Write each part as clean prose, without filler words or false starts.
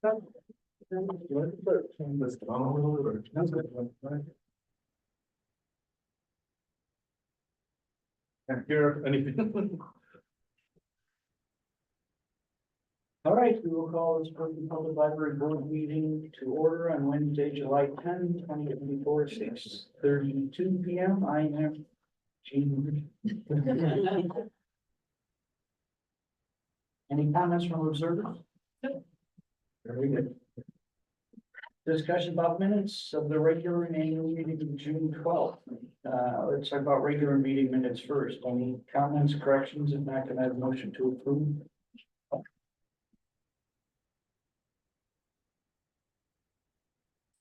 Can't hear anything. All right, we will call this Brooklyn Public Library Board meeting to order on Wednesday, July 10, 2024, 6:32 p.m. I am Gene. Any comments from observers? Very good. Discussion about minutes of the regular and annual meeting of June 12th. Let's talk about regular meeting minutes first. Any comments, corrections? If not, can I have a motion to approve?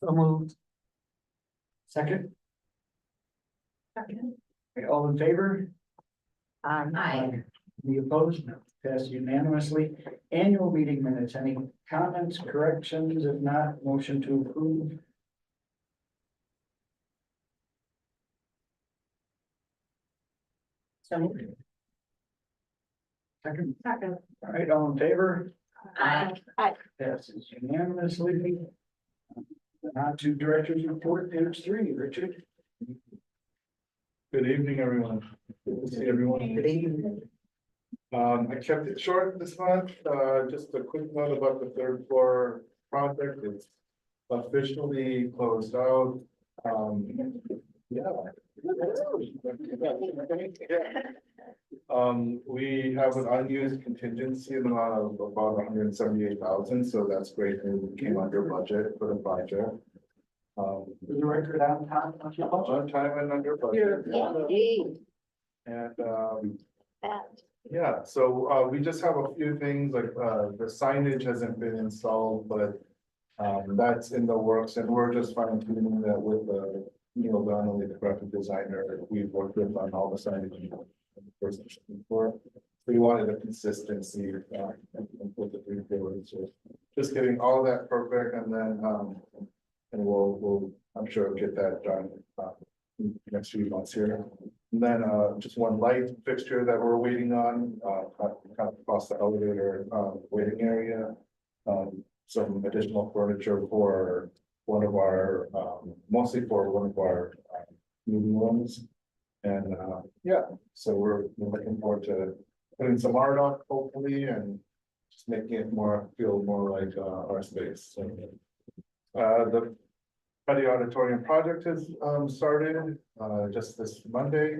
So moved. Second? Second. Okay, all in favor? Aye. Any opposed? No. Passed unanimously. Annual meeting minutes, any comments, corrections? If not, motion to approve. So moved. Second, Second. all right, all in favor? Aye. Aye. Passes unanimously. On to director's report, page 3, Richard. Good evening, everyone. Good to see everyone. Good evening. I kept it short this month, just a quick note about the third floor project, it's officially closed out. Yeah. We have an unused contingency amount of about 178,000, so that's great, and we came under budget for the project. For the record, I'm Tom. On time and under budget. And, yeah, so we just have a few things like the signage hasn't been installed, but that's in the works, and we're just fine tuning that with Neil Donnelly, the graphic designer. We've worked with on all the signage before. We wanted a consistency with the three floors. So just getting all that perfect, and then and we'll I'm sure get that done next few months here. And then just one light fixture that we're waiting on, kind of across the elevator waiting area. Some additional furniture for one of our, mostly for one of our meeting rooms. And yeah, so we're looking forward to putting some art up hopefully, and just making it feel more like our space. So, the Petty Auditorium project has started just this Monday.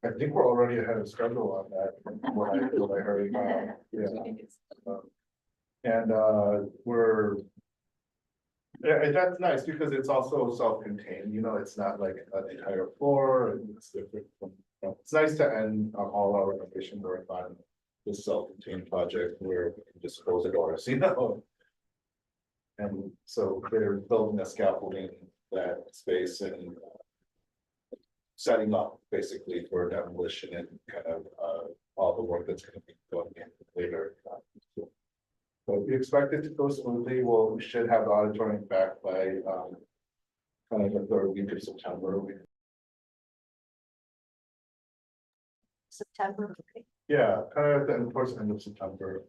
I think we're already ahead of schedule on that, from what I heard. Yeah, that's nice because it's also self-contained, you know, it's not like an entire floor, and it's different. It's nice to end all our renovation work on this self-contained project where we can just close the doors, you know. And so they're building a scaffolding that space and setting up basically for demolition and kind of all the work that's going to be going in later. So we expect it to go smoothly. We should have the auditorium back by kind of the third week of September. September. Okay. Yeah, kind of at the towards the end of September.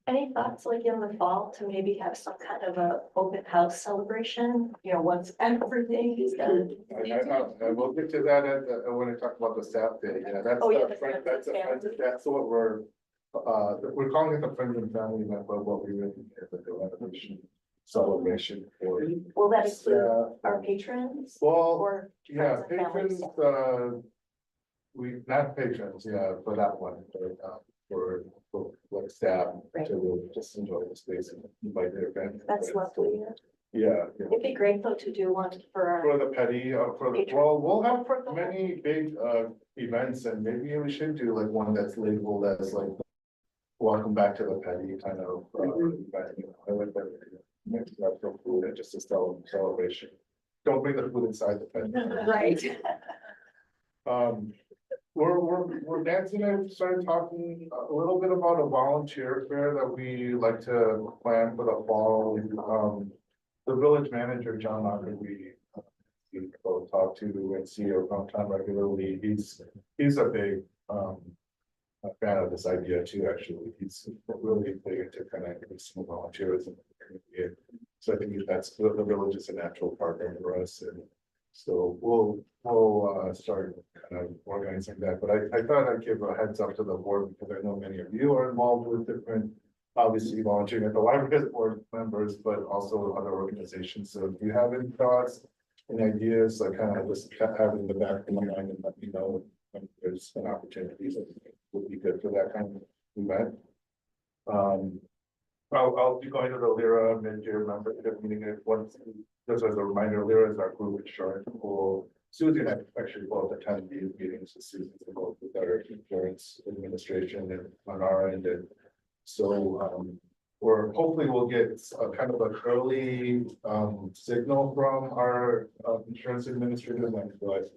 Any thoughts like in the fall to maybe have some kind of a open house celebration, you know, once everything is done? I will get to that when I talk about the staff day. Yeah, that's Oh, yeah, that's what we're calling it the friends and family event, but what we really is like a renovation celebration for. Will that include our patrons Well, or yeah, friends and families? patrons, we, not patrons, yeah, for that one, but for like staff Right. to really just enjoy the space and invite their friends. That's lovely. Yeah. Yeah. It'd be great though to do one for our, For the petty, Patrons. well, we'll have For the- many big events, and maybe we should do like one that's labeled as like welcome back to the petty kind of event, you know. I like that. Next up for food and just a celebration. Don't bring the food inside the petty. right? We're dancing and started talking a little bit about a volunteer fair that we like to plan for the fall. The village manager, John Locker, we both talk to and see around town regularly. He's a big a fan of this idea too, actually. He's really big into kind of some volunteers in the it. So I think that's, the village is a natural partner for us, and so we'll start kind of organizing that. But I thought I'd give a heads up to the board, because I know many of you are involved with different, obviously volunteering at the library as board members, but also other organizations. So if you have any thoughts and ideas, like kind of just have it in the back of my mind and let me know when there's an opportunity that would be good for that kind of event. I'll be going to the Lyra mid-year membership meeting at once, just as a reminder, Lyra is our group insurance pool. Susie and I actually both attend these meetings, with Susan's involved with our insurance administration and on our end, and so we're hopefully we'll get a kind of an early signal from our insurance administrator, like what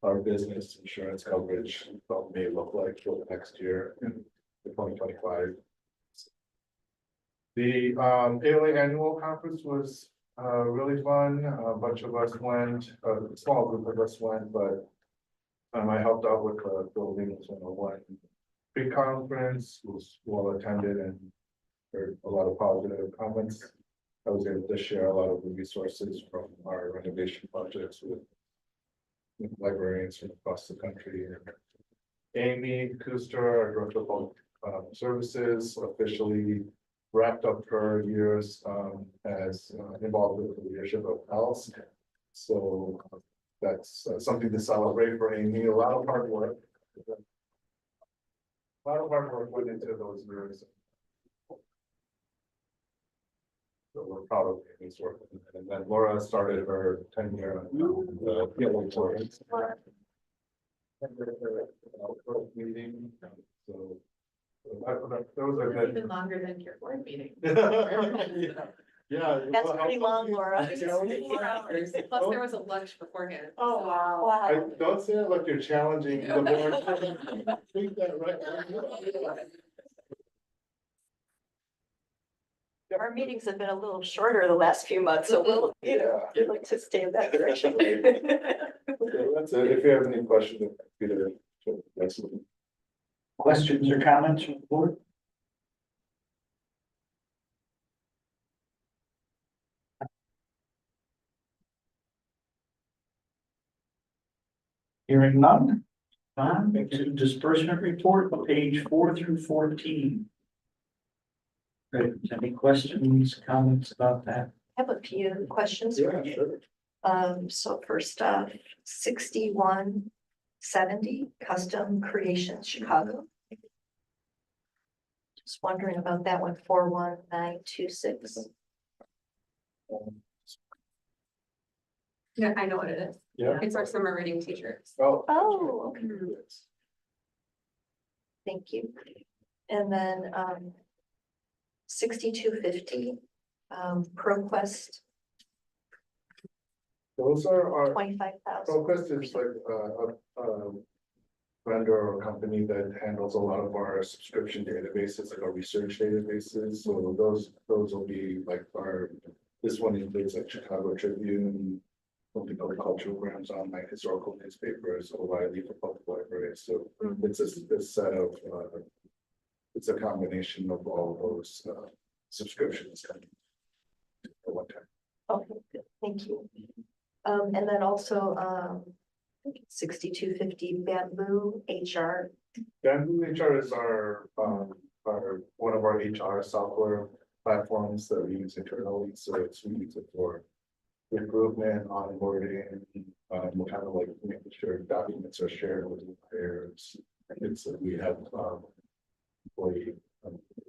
our business insurance coverage may look like for the next year in 2025. The ALA annual conference was really fun. A bunch of us went, a small group of us went, but I helped out with the buildings 101 pre-conference, was well attended and heard a lot of positive comments. I was able to share a lot of the resources from our renovation projects with librarians from across the country. Amy Kuster, our Director of Public Services, officially wrapped up her years as involved with the leadership of PALS. So that's something to celebrate for Amy. A lot of hard work. A lot of hard work went into those years. So we're proud of Amy's work. And then Laura started her tenure on the PLA tour. Meeting. So those are good. Even longer than your board meeting. Yeah. That's pretty long, Laura. It was 4 hours, plus there was a lunch beforehand. Oh, wow. I Wow. don't say it like you're challenging the board. Think that, right? Our meetings have been a little shorter the last few months, so we'll, we'd like to stay in that direction. So that's it. If you have any questions, Peter. Questions or comments from the board? Hearing none. On to disbursement report, page 4 through 14. Great. Any questions, comments about that? I have a few questions for Yeah, you. sure. So first off, 6170 Custom Creations Chicago. Just wondering about that one, 41926. Yeah, I know what it is. Yeah. It's our summer reading teachers. Oh. Oh, okay. Thank you. And then 6250 ProQuest, Those are our, 25,000. ProQuest is like a vendor or company that handles a lot of our subscription databases, like our research databases. So those will be like our, this one includes like Chicago Tribune, something called Cultural Grams Online, historical newspapers, O'Reilly for public libraries. So it's a set of, it's a combination of all those subscriptions coming at one time. Okay, good, thank you. And then also 6250 Bamboo HR. Bamboo HR is our one of our HR software platforms that we use internally, so we use it for recruitment, onboarding, kind of like making sure documents are shared with employers. It's we have employee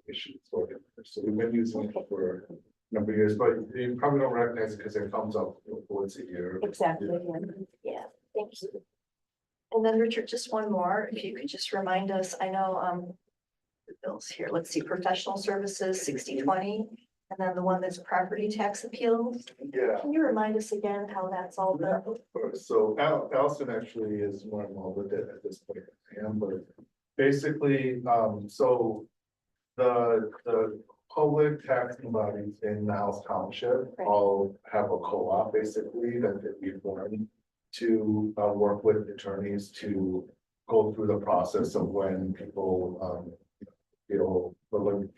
issues for it. So we've been using it for a number of years, but you probably don't recognize it because it comes up once a year. Exactly, yeah, thank you. And then Richard, just one more, if you could just remind us, I know the bills here, let's see, professional services 6020, and then the one that's property tax appeals. Yeah. Can you remind us again how that's all done? Of course. So Allison actually is more involved with it at this point than I am, but basically, so the public taxing bodies in Niles Township Right. all have a co-op basically that we formed to work with attorneys to go through the process of when people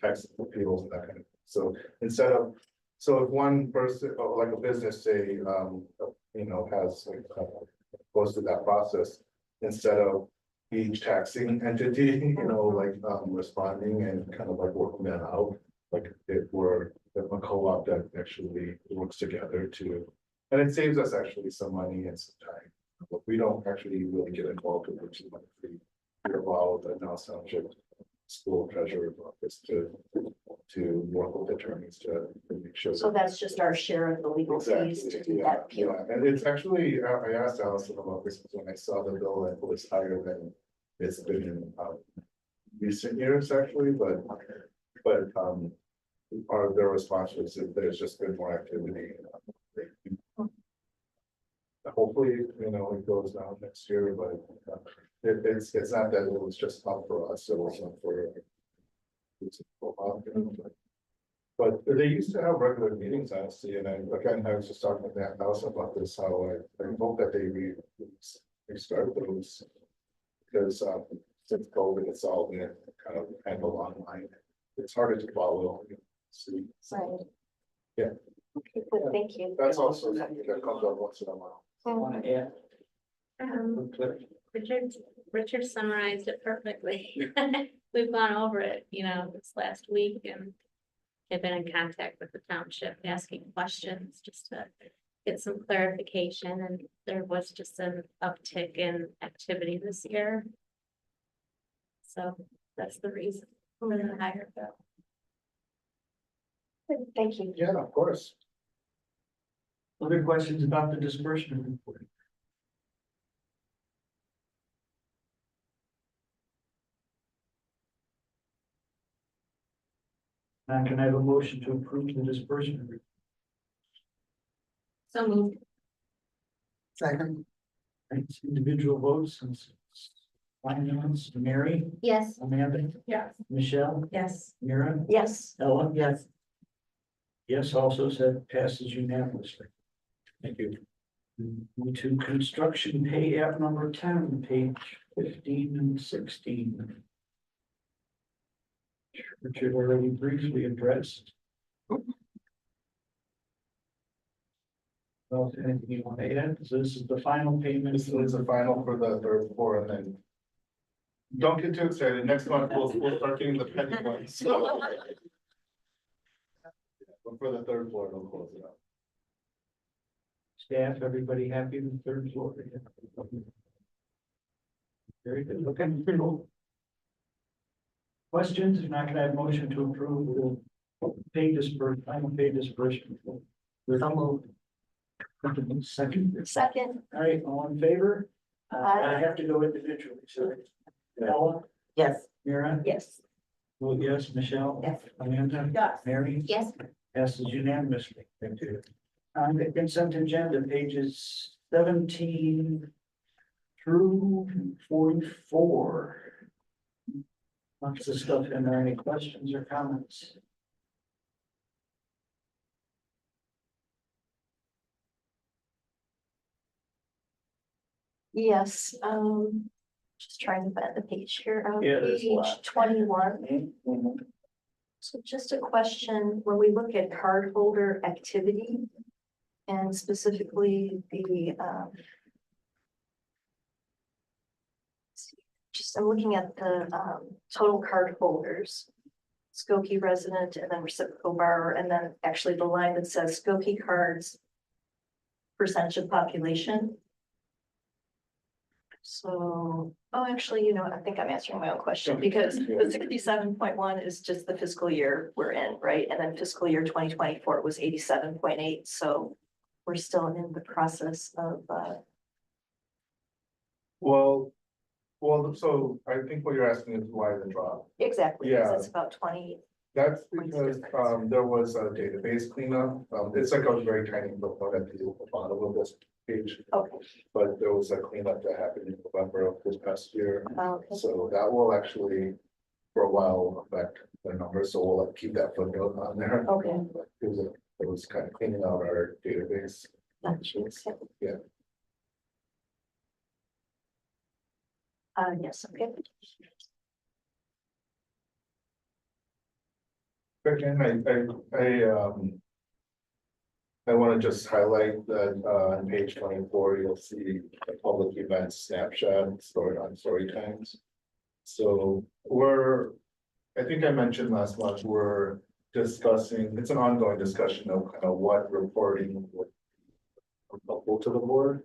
tax appeals and that kind of. So instead of So if one person, or like a business, say, has like, goes through that process, instead of each taxing entity, responding and kind of like working that out. Like if we're, if a co-op that actually works together to, and it saves us actually some money and some time. But we don't actually really get involved with which is like we're involved in now township school treasurer's office to work with attorneys to make sure. So that's just our share of the legal fees to do that appeal. Yeah, and it's actually, I asked Allison about this when I saw the bill and it was higher than it's been in recent years actually, but their response was that there's just been more activity. Hopefully, it goes down next year, but it's not that it was just up for us, it was up for. But they used to have regular meetings, honestly, and I was just talking to Aunt Allison about this, how I hope that they restart those. Because since COVID, it's all been kind of handled online. It's harder to follow. See, Right. Yeah. Okay, good, thank you. that's also something that comes up once in a while. Want to add? Richard summarized it perfectly. We've gone over it, this last week and have been in contact with the township, asking questions just to get some clarification, and there was just an uptick in activity this year. So that's the reason for the higher bill. Good, thank you. Yeah, of course. Other questions about the disbursement report? Now can I have a motion to approve the disbursement report? So moved. Second. Thanks, individual votes. Finance, Mary, Yes. Amanda, Yes. Michelle, Yes. Mira, Yes, Ella. Yes. Yes, also said passes unanimously. Thank you. Move to construction pay app number 10, page 15 and 16. Richard already briefly addressed. Well, anything you want to add? So this is the final payment. This is the final for the third floor, and then. Don't get too excited, next month we'll start getting the penny ones. But for the third floor, it'll close it out. Staff, everybody happy with the third floor? Very good, okay. Questions, if not, can I have motion to approve the pay disbursement, final pay disbursement? Second, second, all right, all in favor? Aye. I have to go individually, sorry. Ella, Yes. Mira, yes. vote yes, Michelle. Yes. Amanda. Yes. Mary. Yes. Passes unanimously. Thank you. On the consent agenda, pages 17 through 44. Lots of stuff in there. Any questions or comments? Yes, just trying to find the page here, Yeah, there's a page lot. 21. So just a question, when we look at cardholder activity and specifically the, I'm looking at the, total card holders. Skokie resident and then reciprocal borrower, and then actually the line that says Skokie cards percentage of population. So, actually, I think I'm answering my own question because the 67.1 is just the fiscal year we're in, right? And then fiscal year 2024 was 87.8. So we're still in the process of, So I think what you're asking is why the drop. exactly, because Yeah. it's about 20. That's because there was a database cleanup. It's like a very tiny footnote at the bottom of this page. Okay. But there was a cleanup that happened in November of this past year. Okay. So that will actually, for a while, affect the numbers. So we'll keep that footnote on there. Okay. Because it was kind of cleaning out our database. Gotcha. Yeah. Yes, okay. Again, I want to just highlight that on page 24, you'll see a public event snapshot stored on story times. So I think I mentioned last month, we're discussing, it's an ongoing discussion of kind of what reporting would be helpful to the board.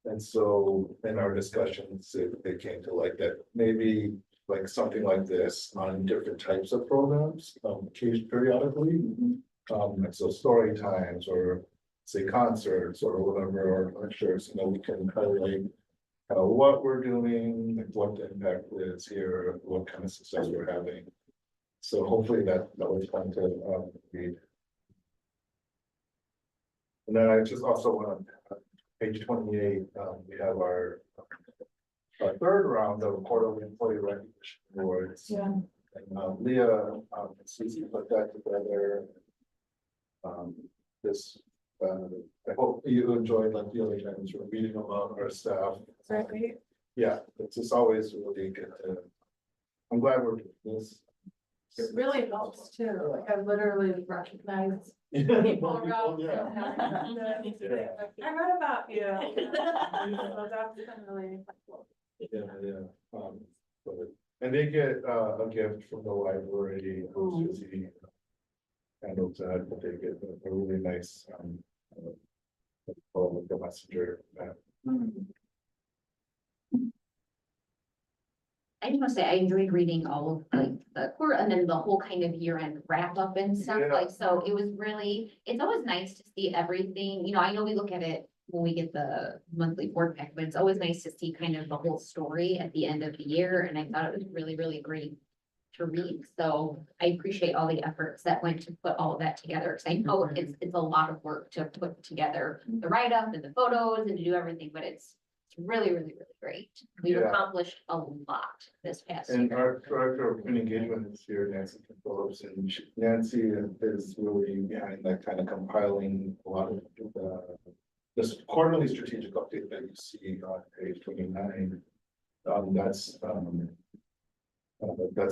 And so in our discussions, it came to like that, maybe like something like this on different types of programs, periodically. And so story times or say concerts or whatever, or lectures, we can highlight what we're doing, like what the impact is here, what kind of success we're having. So hopefully that was fun to read. And then I just also want to, page 28, we have our third round of quarterly employee recognition awards. Yeah. And Leah and Susie put that together. I hope you enjoyed like the other times we're reading about our staff. Right. Yeah, it's just always really good to, I'm glad we're doing this. It really helps too, like I literally recognize People, people around. yeah. I read about you. So that's been really helpful. Yeah. And they get a gift from the library, Susie handles that, but they get a really nice, with the messenger. I just want to say, I enjoyed reading all of like the quarter and then the whole kind of year-end wrap up and stuff, Yeah. like, so it was really, it's always nice to see everything, I know we look at it when we get the monthly board pack, but it's always nice to see kind of the whole story at the end of the year, and I thought it was really, really great to read, so I appreciate all the efforts that went to put all of that together, because I know it's a lot of work to put together the write-up and the photos and to do everything, but it's really, really, really great. We've Yeah. accomplished a lot this past And year. our director of community engagement is here, Nancy Phillips, and Nancy is really behind that kind of compiling a lot of this quarterly strategic update that you see on page 29. That's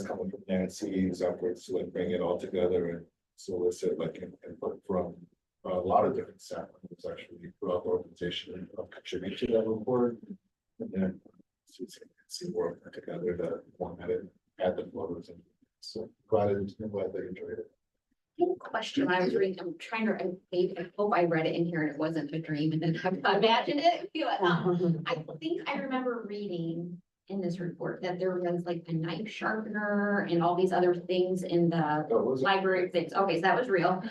coming from Nancy's efforts to like bring it all together and solicit like input from a lot of different staff members actually throughout the organization contribute to that report. And then see work together to format it, add the photos and so glad that you enjoyed it. I had a question when I was reading, I'm trying to, I hope I read it in here and it wasn't a dream and then I imagined it. I think I remember reading in this report that there was like a knife sharpener and all these other things in the Oh, was it? library things. Okay, so that was real.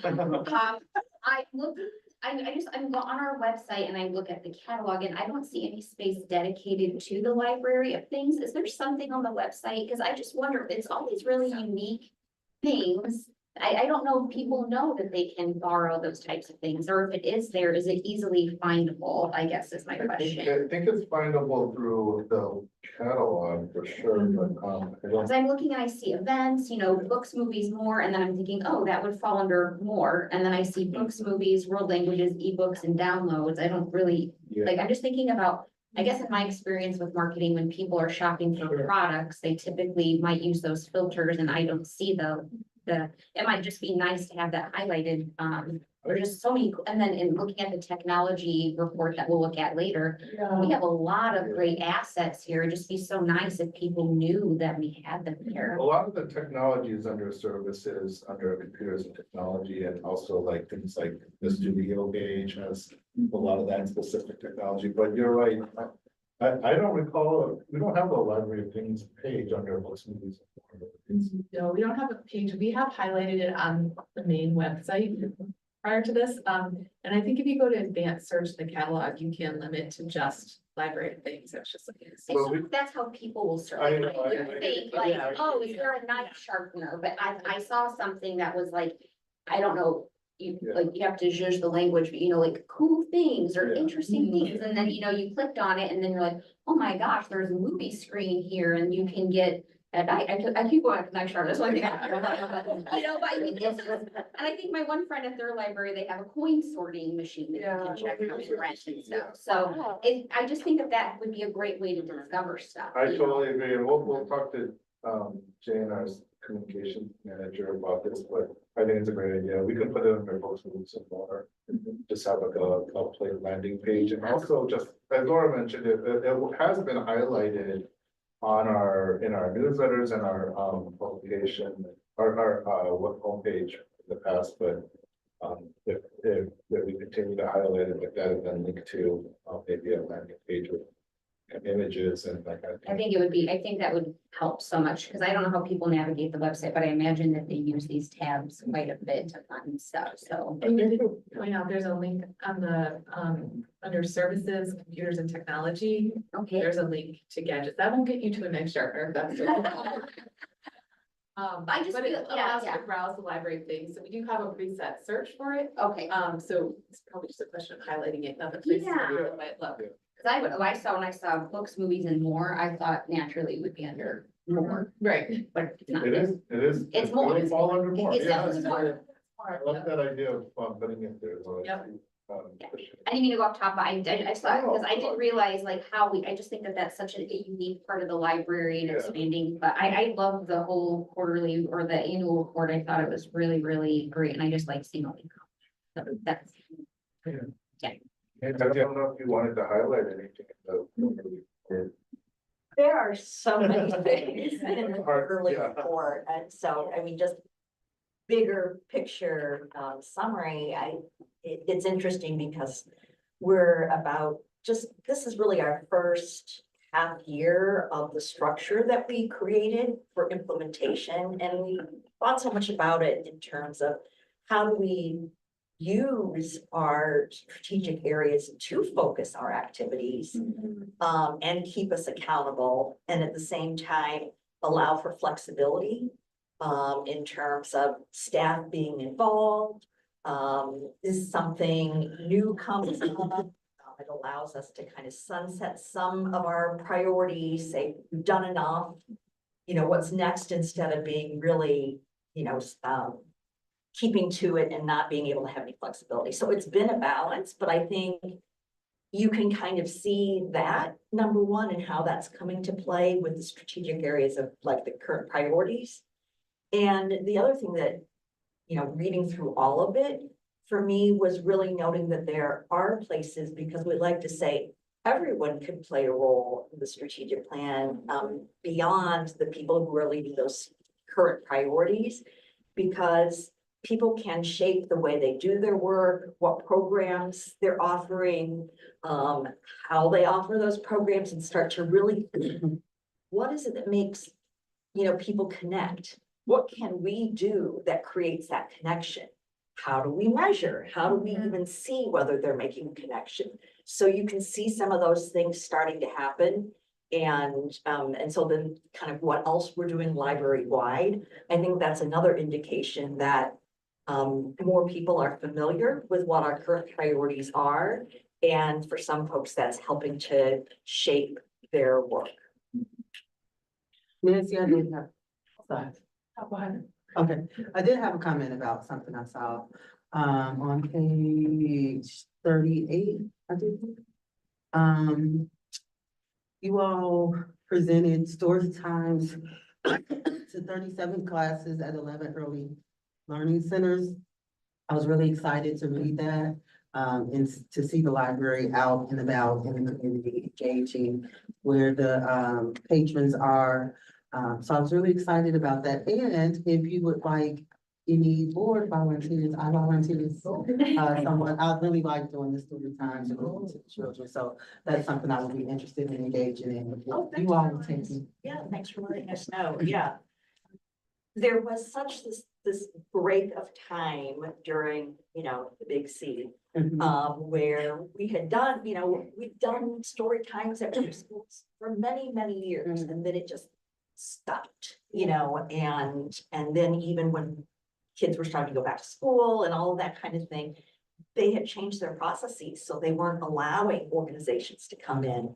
I looked, I'm on our website and I look at the catalog and I don't see any space dedicated to the library of things. Is there something on the website? Because I just wonder, it's all these really unique things. I don't know if people know that they can borrow those types of things, or if it is there, is it easily findable, I guess is my question. I think it's findable through the catalog for sure, but I don't. Because I'm looking and I see events, books, movies, more, and then I'm thinking, oh, that would fall under more. And then I see books, movies, world languages, ebooks and downloads. I don't really, Yeah. like, I'm just thinking about, I guess in my experience with marketing, when people are shopping for Sure. products, they typically might use those filters and I don't see it might just be nice to have that highlighted. There's just so many, and then in looking at the technology report that we'll look at later, we have a lot of great assets here. It'd just be so nice if people knew that we had them here. A lot of the technology is under services, under computers and technology, and also like things like the studio gauge has a lot of that specific technology, but you're right. I don't recall, we don't have a library of things page under books, movies. No, we don't have a page. We have highlighted it on the main website prior to this. And I think if you go to advanced search the catalog, you can limit to just library of things. It's just like. I Well, assume that's how people will search. I Like, know, you would think like, Yeah. oh, is there a knife sharpener? But I saw something that was like, I don't know. You Yeah. like, you have to judge the language, but like cool things or Yeah. interesting things. And then, you clicked on it and then you're like, oh my gosh, there's a movie screen here and you can get. And I keep going to knife sharpener. That's one thing. But I mean, and I think my one friend at their library, they have a coin sorting machine that you can check out and rent and stuff. So I just think that would be a great way to discover stuff. I totally agree, and we'll talk to Jane, our communication manager, about this, but I think it's a great idea. We could put it under books and some more. Just have like a play landing page and also just, as Laura mentioned, it has been highlighted. On in our newsletters and our publication, our web homepage in the past, but. If we continue to highlight it like that and then link to maybe a landing page with images and that kind of I thing. think it would be, I think that would help so much, because I don't know how people navigate the website, but I imagine that they use these tabs quite a bit to find stuff, so. And we did point out, there's a link on the, under services, computers and technology, Okay, there's a link to gadgets. That won't get you to a Night Sharpener, if that's. I just But it feel- yeah, allows you yeah. to browse the library things, so we do have a preset search for it. okay, So it's probably just a question of highlighting it, not the places where Yeah. it might look. because when I saw books, movies and more, I thought naturally it would be under more, Right. but it's not. It is. It's more. It'll fall under more, It's yeah. definitely more. I love that idea of putting it there. so Yep. for sure. I didn't mean to go off top, but I saw it because I didn't realize like I just think that that's such a unique part of the library and Yeah. expanding, but I love the whole quarterly or the annual report. I thought it was really, really great, and I just like seeing all the. So that's, And I don't know if you wanted to highlight anything. There are so many things in the Hard, early yeah. report, and so, I mean, just bigger picture, summary, it's interesting because we're about, this is really our first half year of the structure that we created for implementation, and we thought so much about it in terms of how do we use our strategic areas to focus our activities and keep us accountable, and at the same time, allow for flexibility in terms of staff being involved. Is something new comes up, it allows us to kind of sunset some of our priorities, say, we've done enough. You know, what's next, instead of being really, keeping to it and not being able to have any flexibility. So it's been a balance, but I think you can kind of see that, number one, and how that's coming to play with the strategic areas of like the current priorities. And the other thing that, reading through all of it, for me, was really noting that there are places, because we like to say everyone could play a role in the strategic plan, beyond the people who are leading those current priorities, because people can shape the way they do their work, what programs they're offering, how they offer those programs, and start to really, what is it that makes, people connect? What can we do that creates that connection? How do we measure? How do we even see whether they're making a connection? So you can see some of those things starting to happen. And so then kind of what else we're doing library wide, I think that's another indication that more people are familiar with what our current priorities are. And for some folks, that's helping to shape their work. Nancy, I did have, sorry. Oh, go ahead. Okay, I did have a comment about something I saw, on page 38, I think. You all presented story times to 37 classes at 11 early learning centers. I was really excited to read that, and to see the library out and about in the community, engaging where the, patrons are. So I was really excited about that. And if you would like any board volunteers, I volunteered someone, I really like doing the story times and listening to the children. So that's something I would be interested in engaging in. You all will take me. Yeah, thanks for letting us know. Yeah. There was such this break of time during, the big C, where we had done, we've done story times at schools for many, many years, and then it just stopped, and then even when kids were starting to go back to school and all of that kind of thing, they had changed their processes, so they weren't allowing organizations to come in.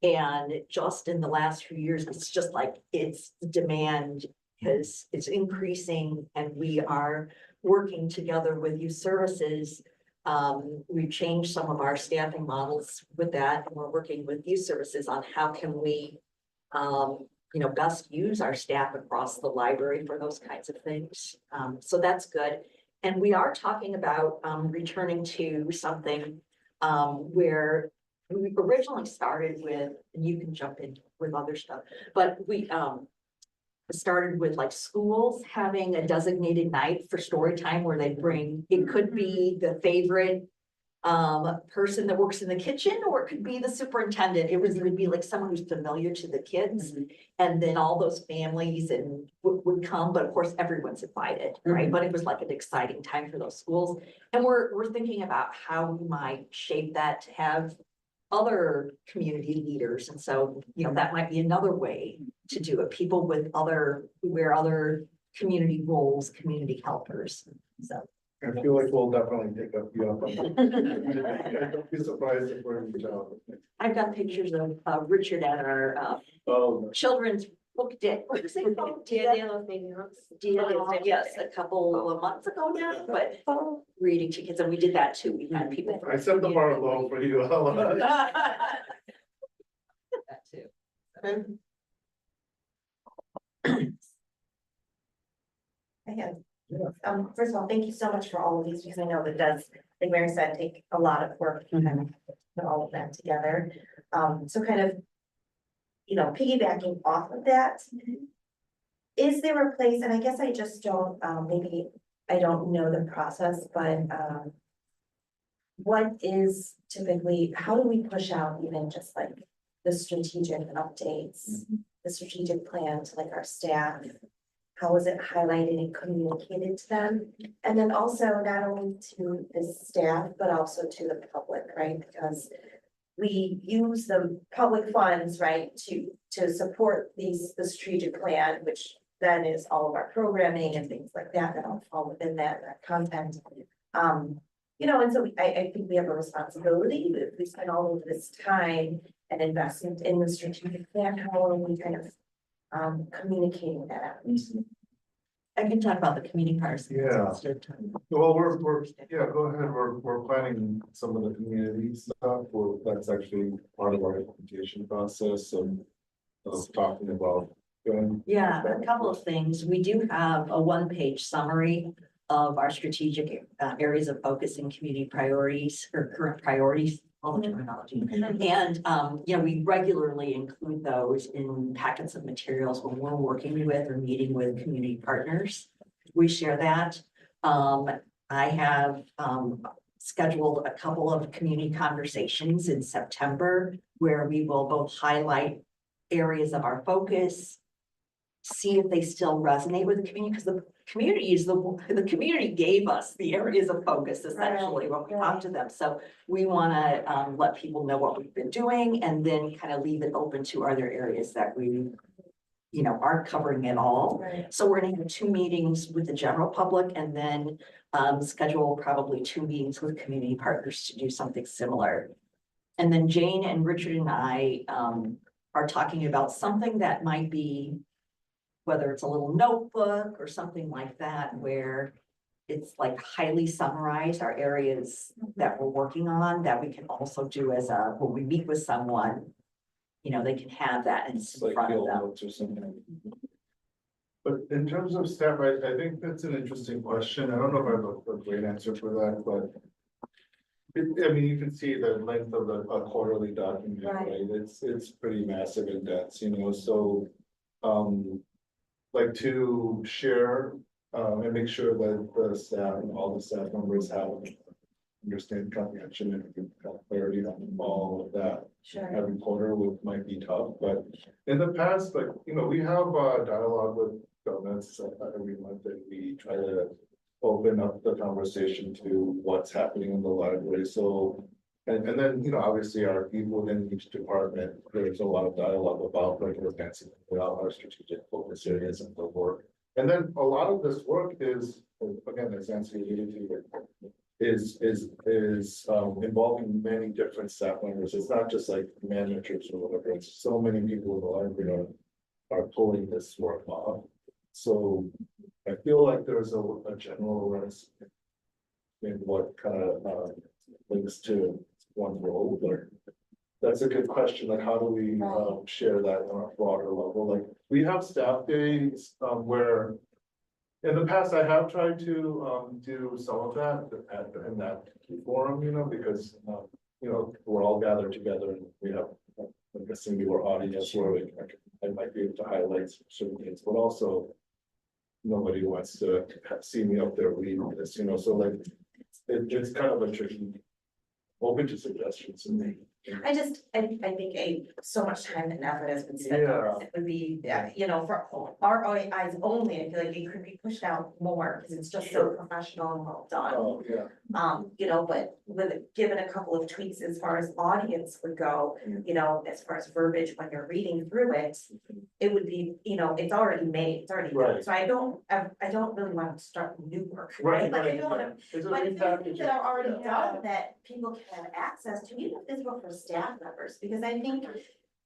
And just in the last few years, it's just like its demand is increasing, and we are working together with youth services. We've changed some of our staffing models with that, and we're working with youth services on how can we best use our staff across the library for those kinds of things. So that's good. And we are talking about, returning to something, where we originally started with, and you can jump in with other stuff, but we, started with like schools having a designated night for story time where they bring, it could be the favorite person that works in the kitchen, or it could be the superintendent. It would be like someone who's familiar to the kids. And then all those families and would come, but of course, everyone's invited, right? But it was like an exciting time for those schools. And we're thinking about how we might shape that to have other community leaders. And so, that might be another way to do it. People with who wear other community roles, community helpers. So. I feel like we'll definitely take up you up on that. Don't be surprised if we're in job. I've got pictures of Richard at our Oh, children's book day. What was it called? Dia de los Niños. Yes, a couple of months ago now, but reading to kids, and we did that too. We had people. from I set the bar community. low for you. Ella. That too. I have, Yeah. first of all, thank you so much for all of these, because I know that does, like Mary said, take a lot of work to kind of put all of that together. So kind of, piggybacking off of that, is there a place, and I guess I just don't, maybe I don't know the process, but, what is typically, how do we push out even just like the strategic updates, the strategic plan to like our staff? How is it highlighted and communicated to them? And then also not only to the staff, but also to the public, right? Because we use the public funds, right, to support the strategic plan, which then is all of our programming and things like that all fall within that content. And so I think we have a responsibility, if we spend all of this time and investment in the strategic plan, how are we kind of communicating that out? I can talk about the community partners. Yeah. Well, yeah, go ahead. We're planning some of the community stuff. That's actually part of our implementation process of talking about. Yeah, a couple of things. We do have a one-page summary of our strategic areas of focus and community priorities or current priorities, all the terminology. And, we regularly include those in packets of materials when we're working with or meeting with community partners. We share that. I have scheduled a couple of community conversations in September where we will both highlight areas of our focus, see if they still resonate with the community, because the community gave us the areas of focus essentially when we talked to them. So we want to let people know what we've been doing and then kind of leave it open to other areas that we, aren't covering at all. Right. So we're going to have 2 meetings with the general public and then schedule probably 2 meetings with community partners to do something similar. And then Jane and Richard and I are talking about something that might be, whether it's a little notebook or something like that, where it's like highly summarized our areas that we're working on, that we can also do as when we meet with someone, they can have that in Like front of field them. notes or something. But in terms of staff, I think that's an interesting question. I don't know if I have a great answer for that, but. You can see the length of a quarterly document, Right. right? It's pretty massive and dense, so. Like to share and make sure that the staff and all the staff members have understand comprehension and clarity on all of that. Sure. Every quarter might be tough, but in the past, we have a dialogue with donuts every month, and we try to open up the conversation to what's happening in the library. So, and then, obviously our people within each department, there's a lot of dialogue about advancing our strategic focus areas and the work. And then a lot of this work is, again, as Nancy alluded to, is involving many different staff members. It's not just like managers or whatever. It's so many people in the library are pulling this work off. So I feel like there's a general risk in what kind of links to one role, but That's a good question, like how do we share that on a broader level, like, we have staff days, where. In the past, I have tried to do some of that in that forum, you know, because you know, we're all gathered together and we have like a singular audience where I might be able to highlight certain things, but also. Nobody wants to see me up there reading this, you know, so like, it's kind of a tricky. Open to suggestions and. I think so much time and effort has been spent on this. It would be, you know, for our eyes only, I feel like it could be pushed out more because it's just so professional and well done. Oh, yeah. You know, but with given a couple of tweaks as far as audience would go, you know, as far as verbiage when you're reading through it, it would be, you know, it's already made, it's already done. Right. So I don't really want to start new work, Right, right? Like I right, don't want right. to, It's a but if there's things repackaging. that are already Yeah. done that people can have access to, even if this were for staff members, because I think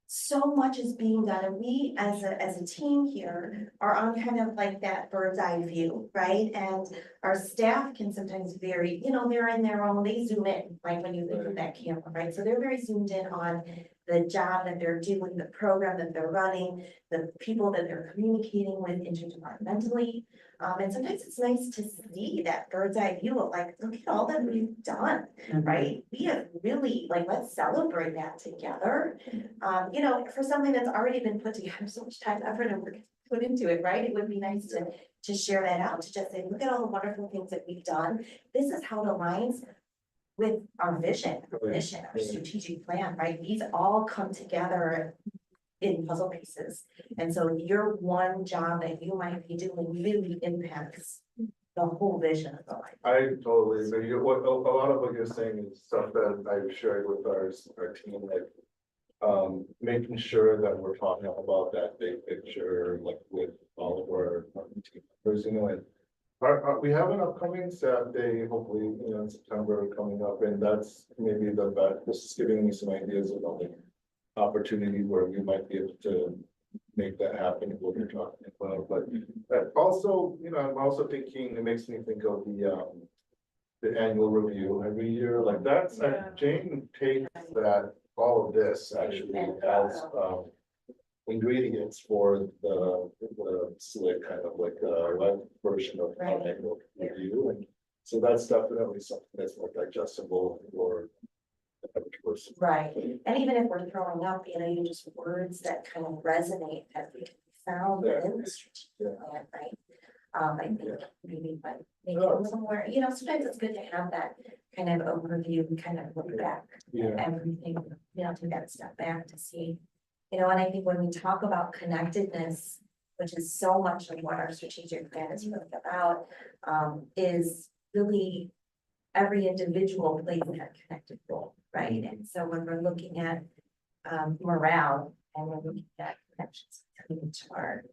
so much is being done, and we as a team here are on kind of like that bird's eye view, right? And our staff can sometimes vary, you know, they're in their own, they zoom in, like when you look at that camera, right? So they're very zoomed in on the job that they're doing, the program that they're running, the people that they're communicating with interdepartmentally. And sometimes it's nice to see that bird's eye view of like, look at all that we've done, right? We have really, like, let's celebrate that together. You know, for something that's already been put together, so much time, effort, and work put into it, right? It would be nice to share that out, to just say, look at all the wonderful things that we've done. This is how it aligns with our vision, our mission, our strategic plan, right? These all come together in puzzle pieces. And so your one job that you might be doing really impacts the whole vision of the life. I totally agree. What a lot of what you're saying is stuff that I've shared with our team, like. Making sure that we're talking about that big picture, like with all of our team members, you know, and. We have an upcoming staff day, hopefully, you know, in September coming up, and that's maybe this is giving me some ideas about like. Opportunity where we might be able to make that happen, what you're talking about, but also, you know, I'm also thinking, it makes me think of the annual review every year, like that's, Jane takes that, all of this actually as, ingredients for the slick kind of like, web version of our annual review, and so that's definitely something that's more digestible for the average person. Right, and even if we're throwing up, you know, even just words that kind of resonate that we found within the strategic plan, right? I think maybe, but maybe a little more, you know, sometimes it's good to have that kind of overview and kind of look back at everything, you know, take that step back to see. You know, and I think when we talk about connectedness, which is so much of what our strategic plan is really about, is really every individual plays that connected role, right? And so when we're looking at morale and we're looking at connections to our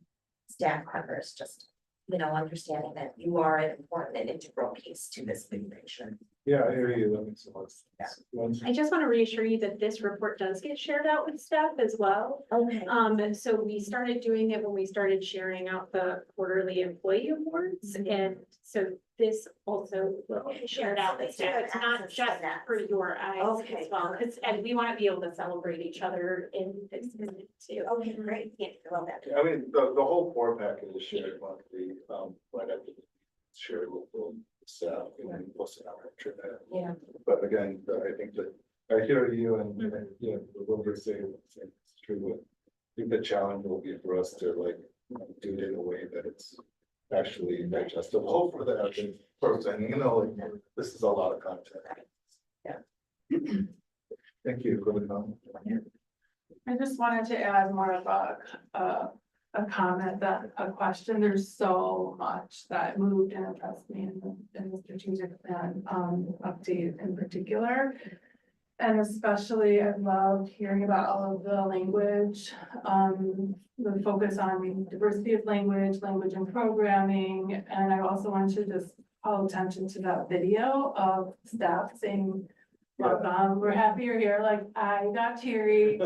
staff members, just, you know, understanding that you are an important and integral piece to this big picture. Yeah, I hear you, that makes a lot of sense. I just want to reassure you that this report does get shared out with staff as well. Okay. And so we started doing it when we started sharing out the quarterly employee awards. And so this also will be shared out with staff. It's not just for your eyes as well. And we want to be able to celebrate each other in this visit too. Okay, great. Yeah, I love that. I mean, the whole board packet is shared monthly, right after the shared with the staff, you know, posted on our internet. Yeah. But again, I think that I hear you and, you know, what you're saying, it's true. I think the challenge will be for us to like do it in a way that it's actually digestible for the average person, you know, like this is a lot of content. Yeah. Thank you for the comment. I just wanted to add more of a comment, that a question. There's so much that moved and impressed me in the strategic plan update in particular. And especially I loved hearing about all of the language, the focus on diversity of language and programming. And I also wanted to just call attention to that video of staff saying, welcome, we're happy you're here. Like, I got teary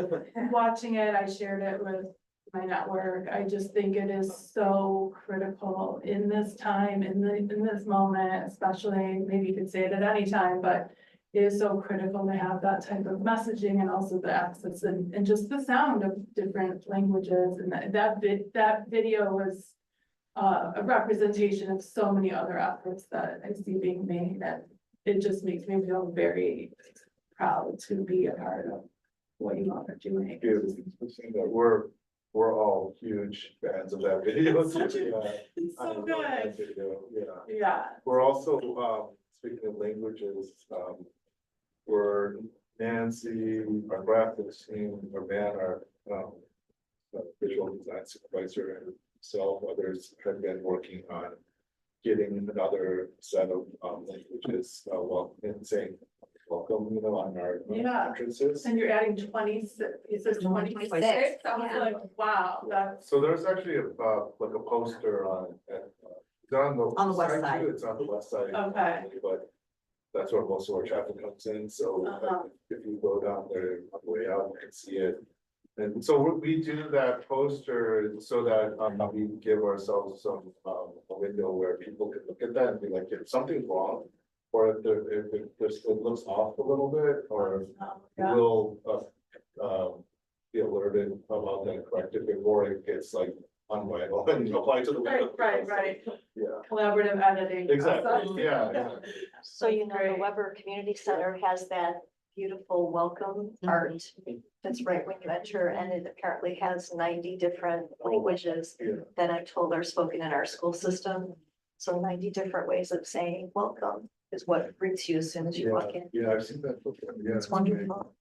watching it. I shared it with my network. I just think it is so critical in this time, in this moment, especially. Maybe you could say it at any time, but it is so critical to have that type of messaging and also the access and just the sound of different languages. And that video was a representation of so many other efforts that I see being made, and it just makes me feel very proud to be a part of what you all are doing. We're all huge fans of that video. It's such a- too. It's I so love good. that video, yeah. Yeah. We're also, speaking of languages, we're Nancy, our graphics team, our man, our, visual design supervisor and self, others have been working on getting another set of, languages, and saying welcome, on our Yeah. entrances. And you're adding 26, it says 26, I was Yeah. like, wow, that's. So there's actually like a poster it's on On the west too, side. It's on the west side. Okay. But that's where most of our traffic comes in, so if you go down there on the way out, you can see it. And so we do that poster so that we give ourselves some a window where people can look at that and be like, if something's wrong. Or if it looks off a little bit, or Yeah. we'll be alerted about that, corrected before it gets like unvital and applied to the window. Right. Yeah, Collaborative editing. exactly, yeah, exactly. So the Great. Weber Community Center has that beautiful welcome art. That's right when you enter, and it apparently has 90 different languages Yeah. that I'm told are spoken in our school system. So 90 different ways of saying welcome is what greets you as soon as you walk in. Yeah, I've seen that before, yeah. It's wonderful.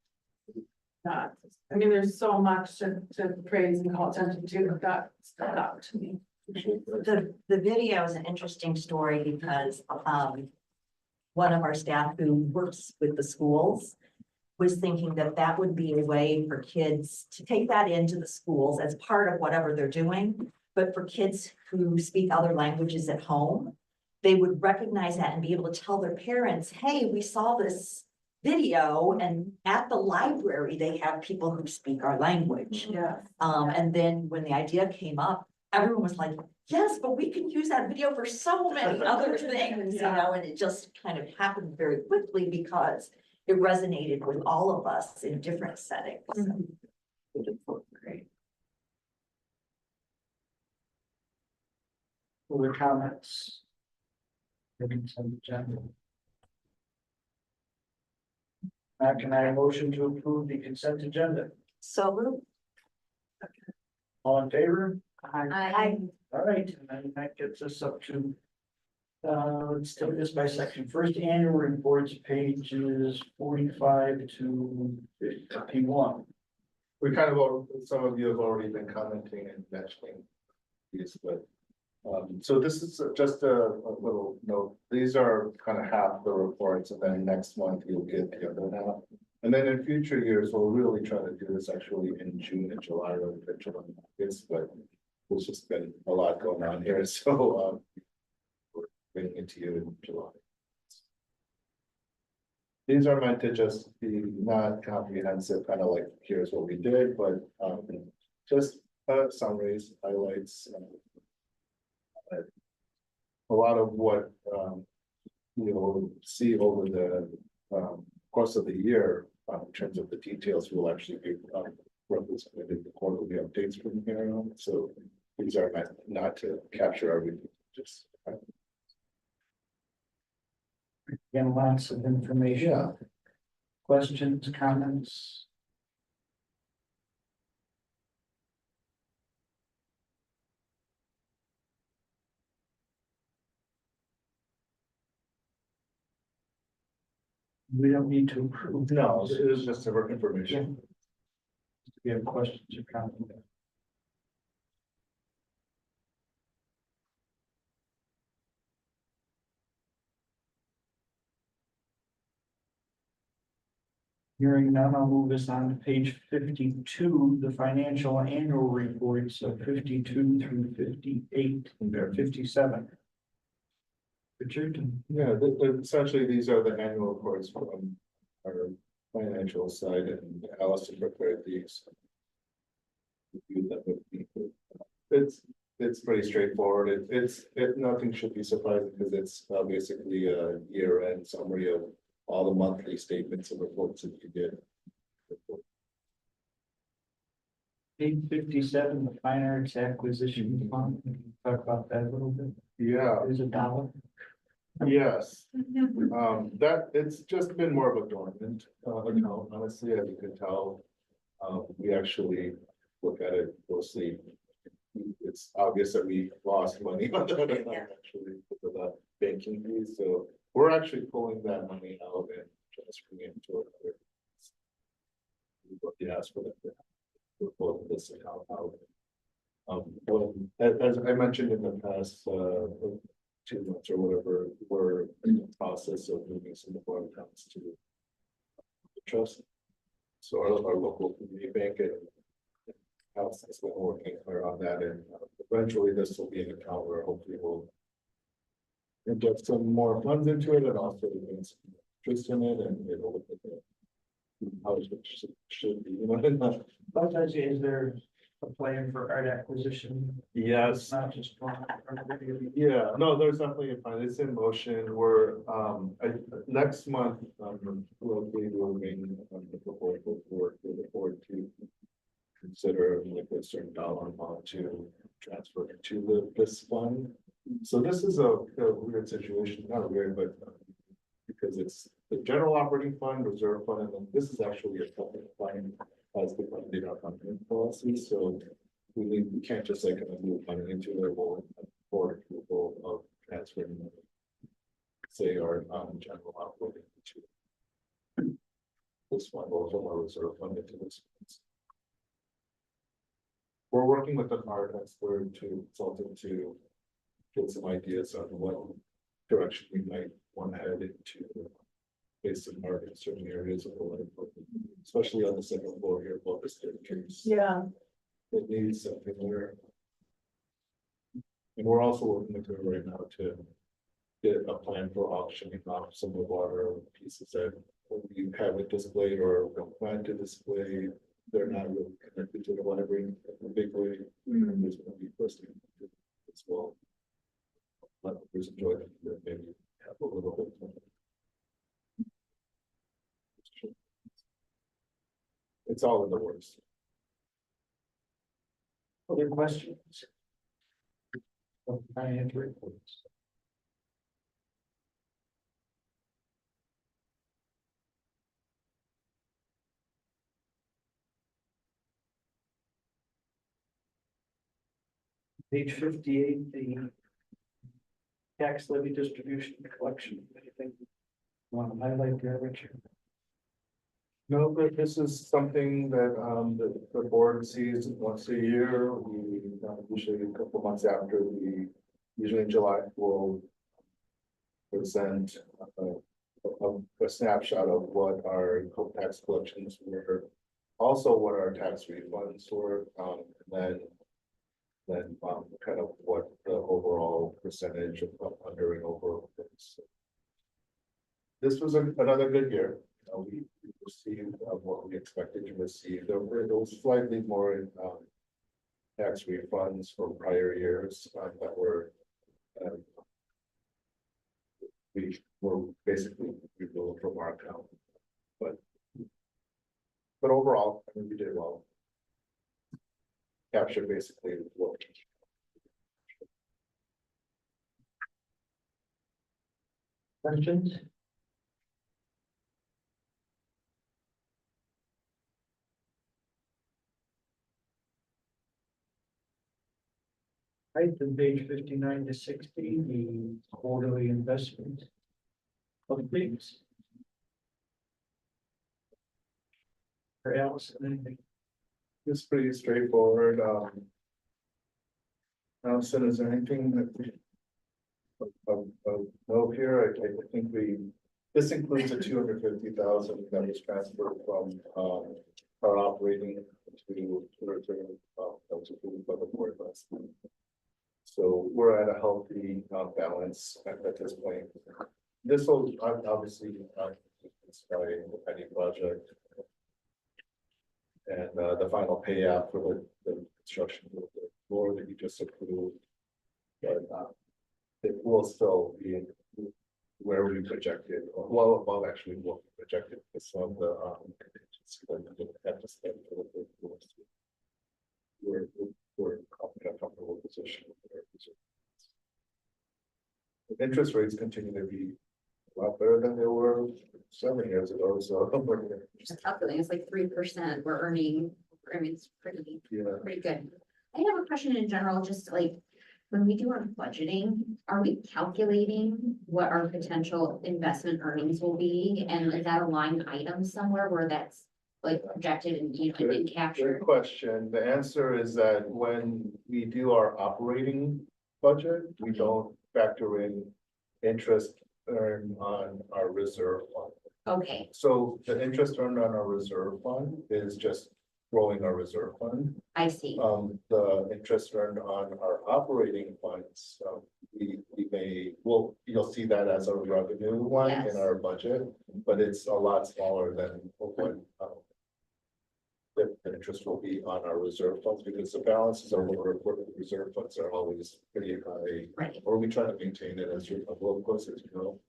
Not, I mean, there's so much to praise and call attention to that stood out to me. The video is an interesting story because, one of our staff who works with the schools was thinking that that would be a way for kids to take that into the schools as part of whatever they're doing. But for kids who speak other languages at home, they would recognize that and be able to tell their parents, hey, we saw this video, and at the library, they have people who speak our language. Yeah. And then when the idea came up, everyone was like, yes, but we can use that video for so many other things, and it just kind of happened very quickly because it resonated with all of us in different settings. Great. Other comments? The consent agenda. Can I have a motion to approve the consent agenda? So moved. All in favor? I All right, and then that gets us up to. Let's take this by section. First annual reports, pages 45 to 51. We kind of, some of you have already been commenting and mentioning these, but. So this is just a little note, these are kind of half the reports, and then next month you'll get the other half. And then in future years, we'll really try to do this actually in June and July, rather than July and August, but there's just been a lot going on here, so we're bringing it to you in July. These are meant to just be not comprehensive, kind of like, here's what we did, but just summaries, highlights. A lot of what you'll see over the course of the year in terms of the details will actually be represented in the quarterly updates from here on. So these are meant not to capture everything, just. Again, lots of information. Yeah. Questions, comments? We don't need to approve. No, it is just for information. If you have questions or comments. Hearing none, I'll move us on to page 52, the financial annual reports of 52 through 58, or 57. Richard? Yeah, essentially, these are the annual reports from our financial side, and Allison prepared these. Review them with me. It's pretty straightforward. Nothing should be surprising because it's basically a year-end summary of all the monthly statements and reports that you did. Page 57, the fine arts acquisition fund, can you talk about that a little bit? Yeah, There's a dollar. yes. That, it's just been more of a dormant, account, honestly, as you can tell. We actually look at it closely. It's obvious that we lost money on that account actually because of the banking fees, so we're actually pulling that money out and transferring it into another. What you asked for that. We're pulling this account out. When, as I mentioned in the past, 2 months or whatever, we're in the process of moving some of our accounts to the trust. So our local community bank and house has been working hard on that, and eventually this will be an account where hopefully we'll inject some more funds into it and also gain some interest in it, and it'll look at the how it should be, you know, and, Sometimes is there a plan for art acquisition? yes. It's not just one. Yeah, no, there's definitely a plan. It's in motion. We're, next month, we'll be moving the proposal for the board to consider like a certain dollar amount to transfer to this fund. So this is a weird situation, not weird, but because it's the general operating fund, reserve fund, and then this is actually a separate fund as defined in our funding policy, so we can't just like kind of move money into it or for approval of transferring money. Say our general operating to this fund or from our reserve fund into this. We're working with an art expert to consultant to get some ideas on what direction we might want to head into. Based on art in certain areas of the life, especially on the second floor here, above the staircase. Yeah. It needs something there. And we're also working with her right now to get a plan for auctioning off some of our pieces that we haven't displayed or don't plan to display. They're not really connected to the library in a big way. And there's going to be first as well. Let others enjoy them, maybe have a little bit more. It's all in the works. Other questions? Financial reports. Page 58, the tax levy distribution collection. Anything you want to highlight there, Richard? No, but this is something that the board sees once a year. We usually a couple months after usually in July, we'll present a snapshot of what our tax collections were. Also what our tax refunds were, and then kind of what the overall percentage of under and over is. This was another good year. We received what we expected to receive. There was slightly more in tax refunds from prior years that were we were basically removed from our account. But overall, I think we did well. Captured basically what. Questions? Right, then page 59 to 60, the quarterly investment of things. For Allison, anything? It's pretty straightforward. Allison, is there anything that we know here? I think this includes a 250,000 that was transferred from our operating to return that was approved by the board last month. So we're at a healthy balance at this point. This will obviously by the pending project. And the final payout for the construction of the floor that you just approved. But it will still be where we projected, or well above actually what we projected, it's on the, contingency that we had to spend for the third quarter. We're in a comfortable position. With our reserves. The interest rates continue to be a lot better than they were 7 years ago, so. Just calculating, it's like 3%, we're earning, I mean, it's pretty Yeah, pretty good. I have a question in general, just like, when we do our budgeting, are we calculating what our potential investment earnings will be? And is that a line item somewhere where that's like projected and, you know, and good captured? question. The answer is that when we do our operating budget, we don't factor in interest earned on our reserve fund. Okay, So the interest earned on our reserve fund is just growing our reserve fund. I see. The interest earned on our operating funds, you'll see that as a revenue line Yes. in our budget, but it's a lot smaller than what, the interest will be on our reserve funds, because the balances are lower, the reserve funds are always pretty high, Right. or we try to maintain it as your, well, of course, as you know.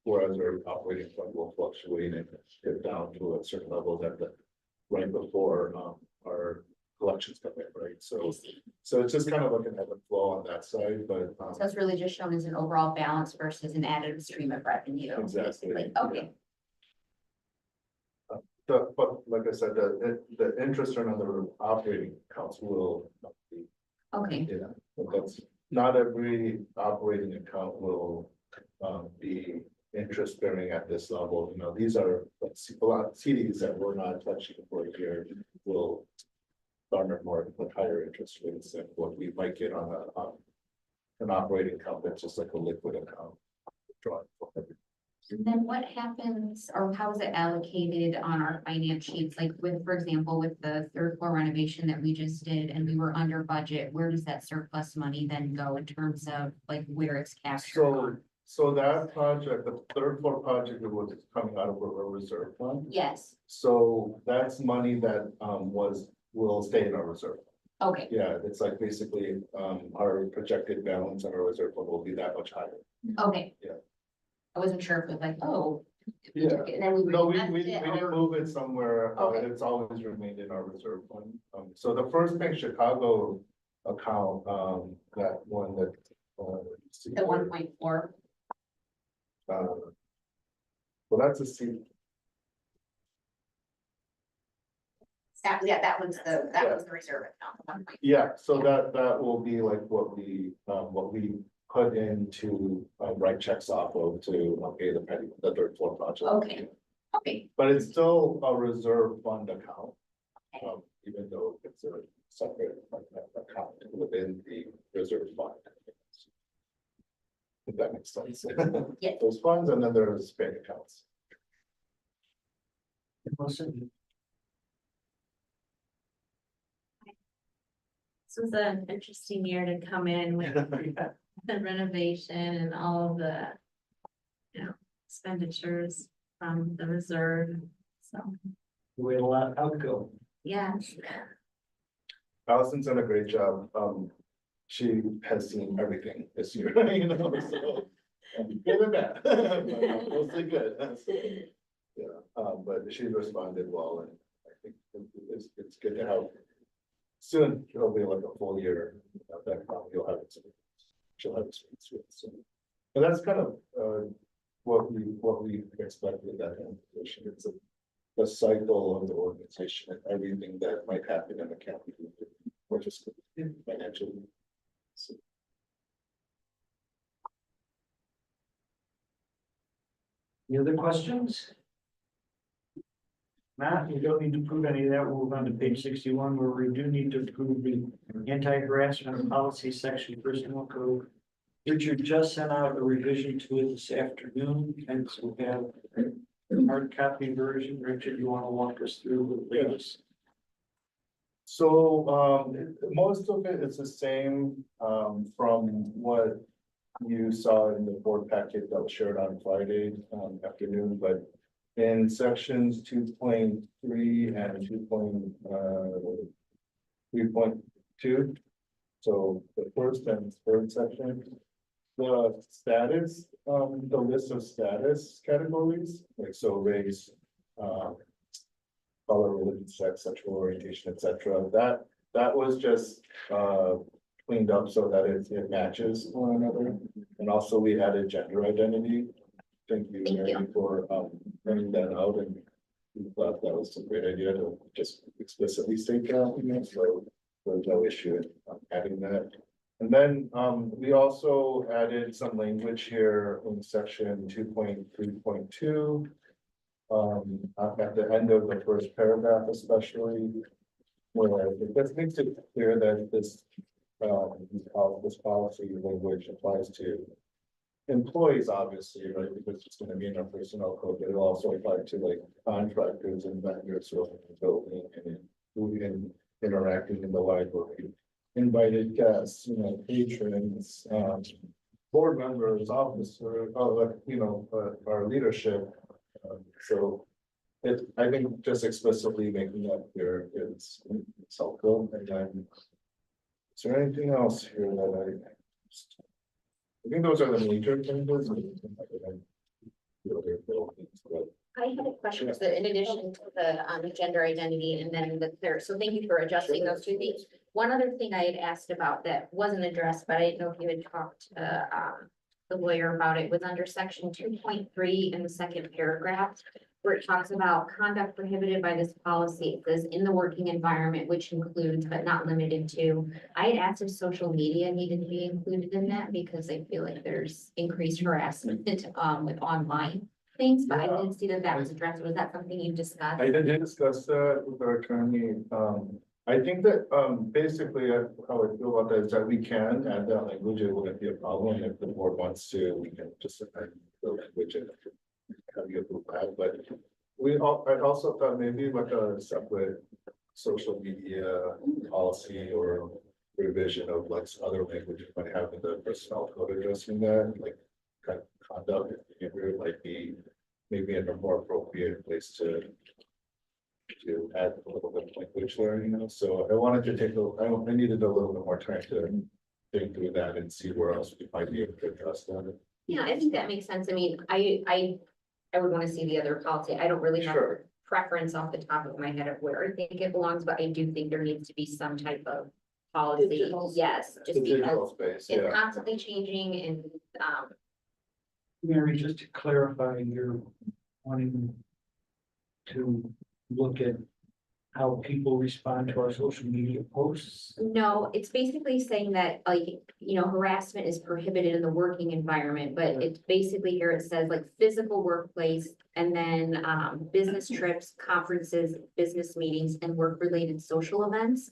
Whereas our operating fund will fluctuate and get down to a certain level that right before, our collections come in, right? So it's just kind of like an ebb and flow on that side, but, So it's really just shown as an overall balance versus an added stream of revenue. Exactly, basically. Okay, but like I said, the interest earned on the operating accounts will not be, okay, yeah, but that's, not every operating account will, be interest bearing at this level. You know, these are like a lot of CDs that we're not touching for a year will garner more with higher interest rates than what we might get on an operating account that's just like a liquid account. Drawn for every- and then what happens, or how is it allocated on our finance sheets? Like with, for example, with the third floor renovation that we just did and we were under budget, where does that surplus money then go in terms of like where it's captured? So that project, the third floor project, it was coming out of a reserve fund. Yes, So that's money that will stay in our reserve. okay, Yeah, it's like basically our projected balance on our reserve fund will be that much higher. okay. Yeah. I wasn't sure if it was like, oh. if we Yeah. took it And then we. No, we reinvested it, didn't or- move it somewhere. Okay. It's always remained in our reserve fund. So the First Bank Chicago account, that one that. See The there, 1.4, well, that's a C. that was the reserve account. Yeah, so that will be like what we put into, write checks off of to pay the third floor project. Okay. Okay, But it's still a reserve fund account. Even though it's a separate account within the reserve fund. If that makes sense. Yeah. Those funds, and then there's bank accounts. Listen, This was an interesting year to come in with the renovation and all of the, you know, expenditures from the reserve, so, we had a lot outgo. yeah. Allison's done a great job. She has seen everything this year, you know, so. Good and bad, but mostly good. Yeah, but she responded well, and I think it's good to have. Soon, it'll be like a full year, that you'll have it. She'll have experience with, so. And that's kind of, what we expect with that organization. It's a cycle of the organization and everything that might happen in the county, or just financially. So, Any other questions? Matt, we don't need to prove any of that. We'll move on to page 61, where we do need to approve the anti-harassment policy section personnel code. Richard just sent out a revision to it this afternoon, and so we have a hard copy version. Richard, you want to walk us through the latest? So, most of it is the same, from what you saw in the board packet that was shared on Friday, afternoon, but in sections 2.3 and 3.2. So the first and third section, the status, the list of status categories, like so race, color, religion, sex, sexual orientation, etc. That was just, cleaned up so that it matches one another. And also we added gender identity. Thank you, Thank Mary, you. for, bringing that out, and we thought that was a great idea to just explicitly state that, so there's no issue in adding that. And then, we also added some language here in section 2.3.2. At the end of the first paragraph especially, where it just makes it clear that this policy language applies to employees, obviously, right, because it's gonna be in our personnel code, but it'll also apply to like contractors and vendors who are in the building and who can interacting in the library. Invited guests, patrons, board members, officers, our leadership. So I think just explicitly making that clear is helpful. And then, is there anything else here that I think those are the major changes. I had a question, so in addition to the gender identity and then so thank you for adjusting those two things. One other thing I had asked about that wasn't addressed, but I didn't know if you had talked to the lawyer about it, was under section 2.3 in the second paragraph, where it talks about conduct prohibited by this policy. It says in the working environment, which includes but not limited to. I had asked if social media needed to be included in that because I feel like there's increased harassment with online things, but I didn't see that was addressed. Was that something you discussed? I did discuss that with our attorney. I think that, basically, how I feel about that is that we can add that language. It wouldn't be a problem if the board wants to. We can just add the language and have you approve that. But I also thought maybe like a separate social media policy or revision of like other language you might have in the personnel code addressing that, like kind of conduct behavior might be maybe in a more appropriate place to add a little bit of language there, so I wanted to I needed a little bit more time to think through that and see where else we might be able to address that. Yeah, I think that makes sense. I mean, I would want to see the other policy. I don't really have a Sure. preference off the top of my head of where I think it belongs, but I do think there needs to be some type of policy. Digital. Yes, The just digital because space, it's yeah. constantly changing and, Mary, just to clarify, you're wanting to look at how people respond to our social media posts? no, it's basically saying that like, harassment is prohibited in the working environment, but it's basically here it says like physical workplace and then business trips, conferences, business meetings and work-related social events.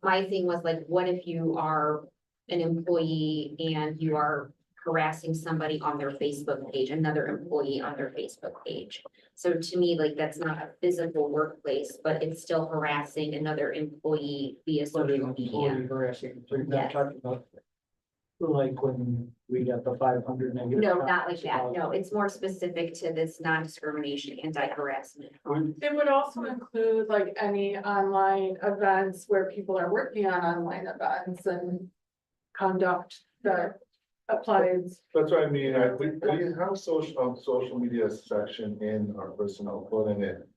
My thing was like, what if you are an employee and you are harassing somebody on their Facebook page, another employee on their Facebook page? So to me, like, that's not a physical workplace, but it's still harassing another employee via social media. Employee harassing, so you're not Yes. talking about like when we got the 500 negative. No, not like comments that. about- No, it's more specific to this non-discrimination, anti-harassment. It would also include like any online events where people are working on online events and conduct that applies. That's what I mean. We have social media section in our personnel code and it.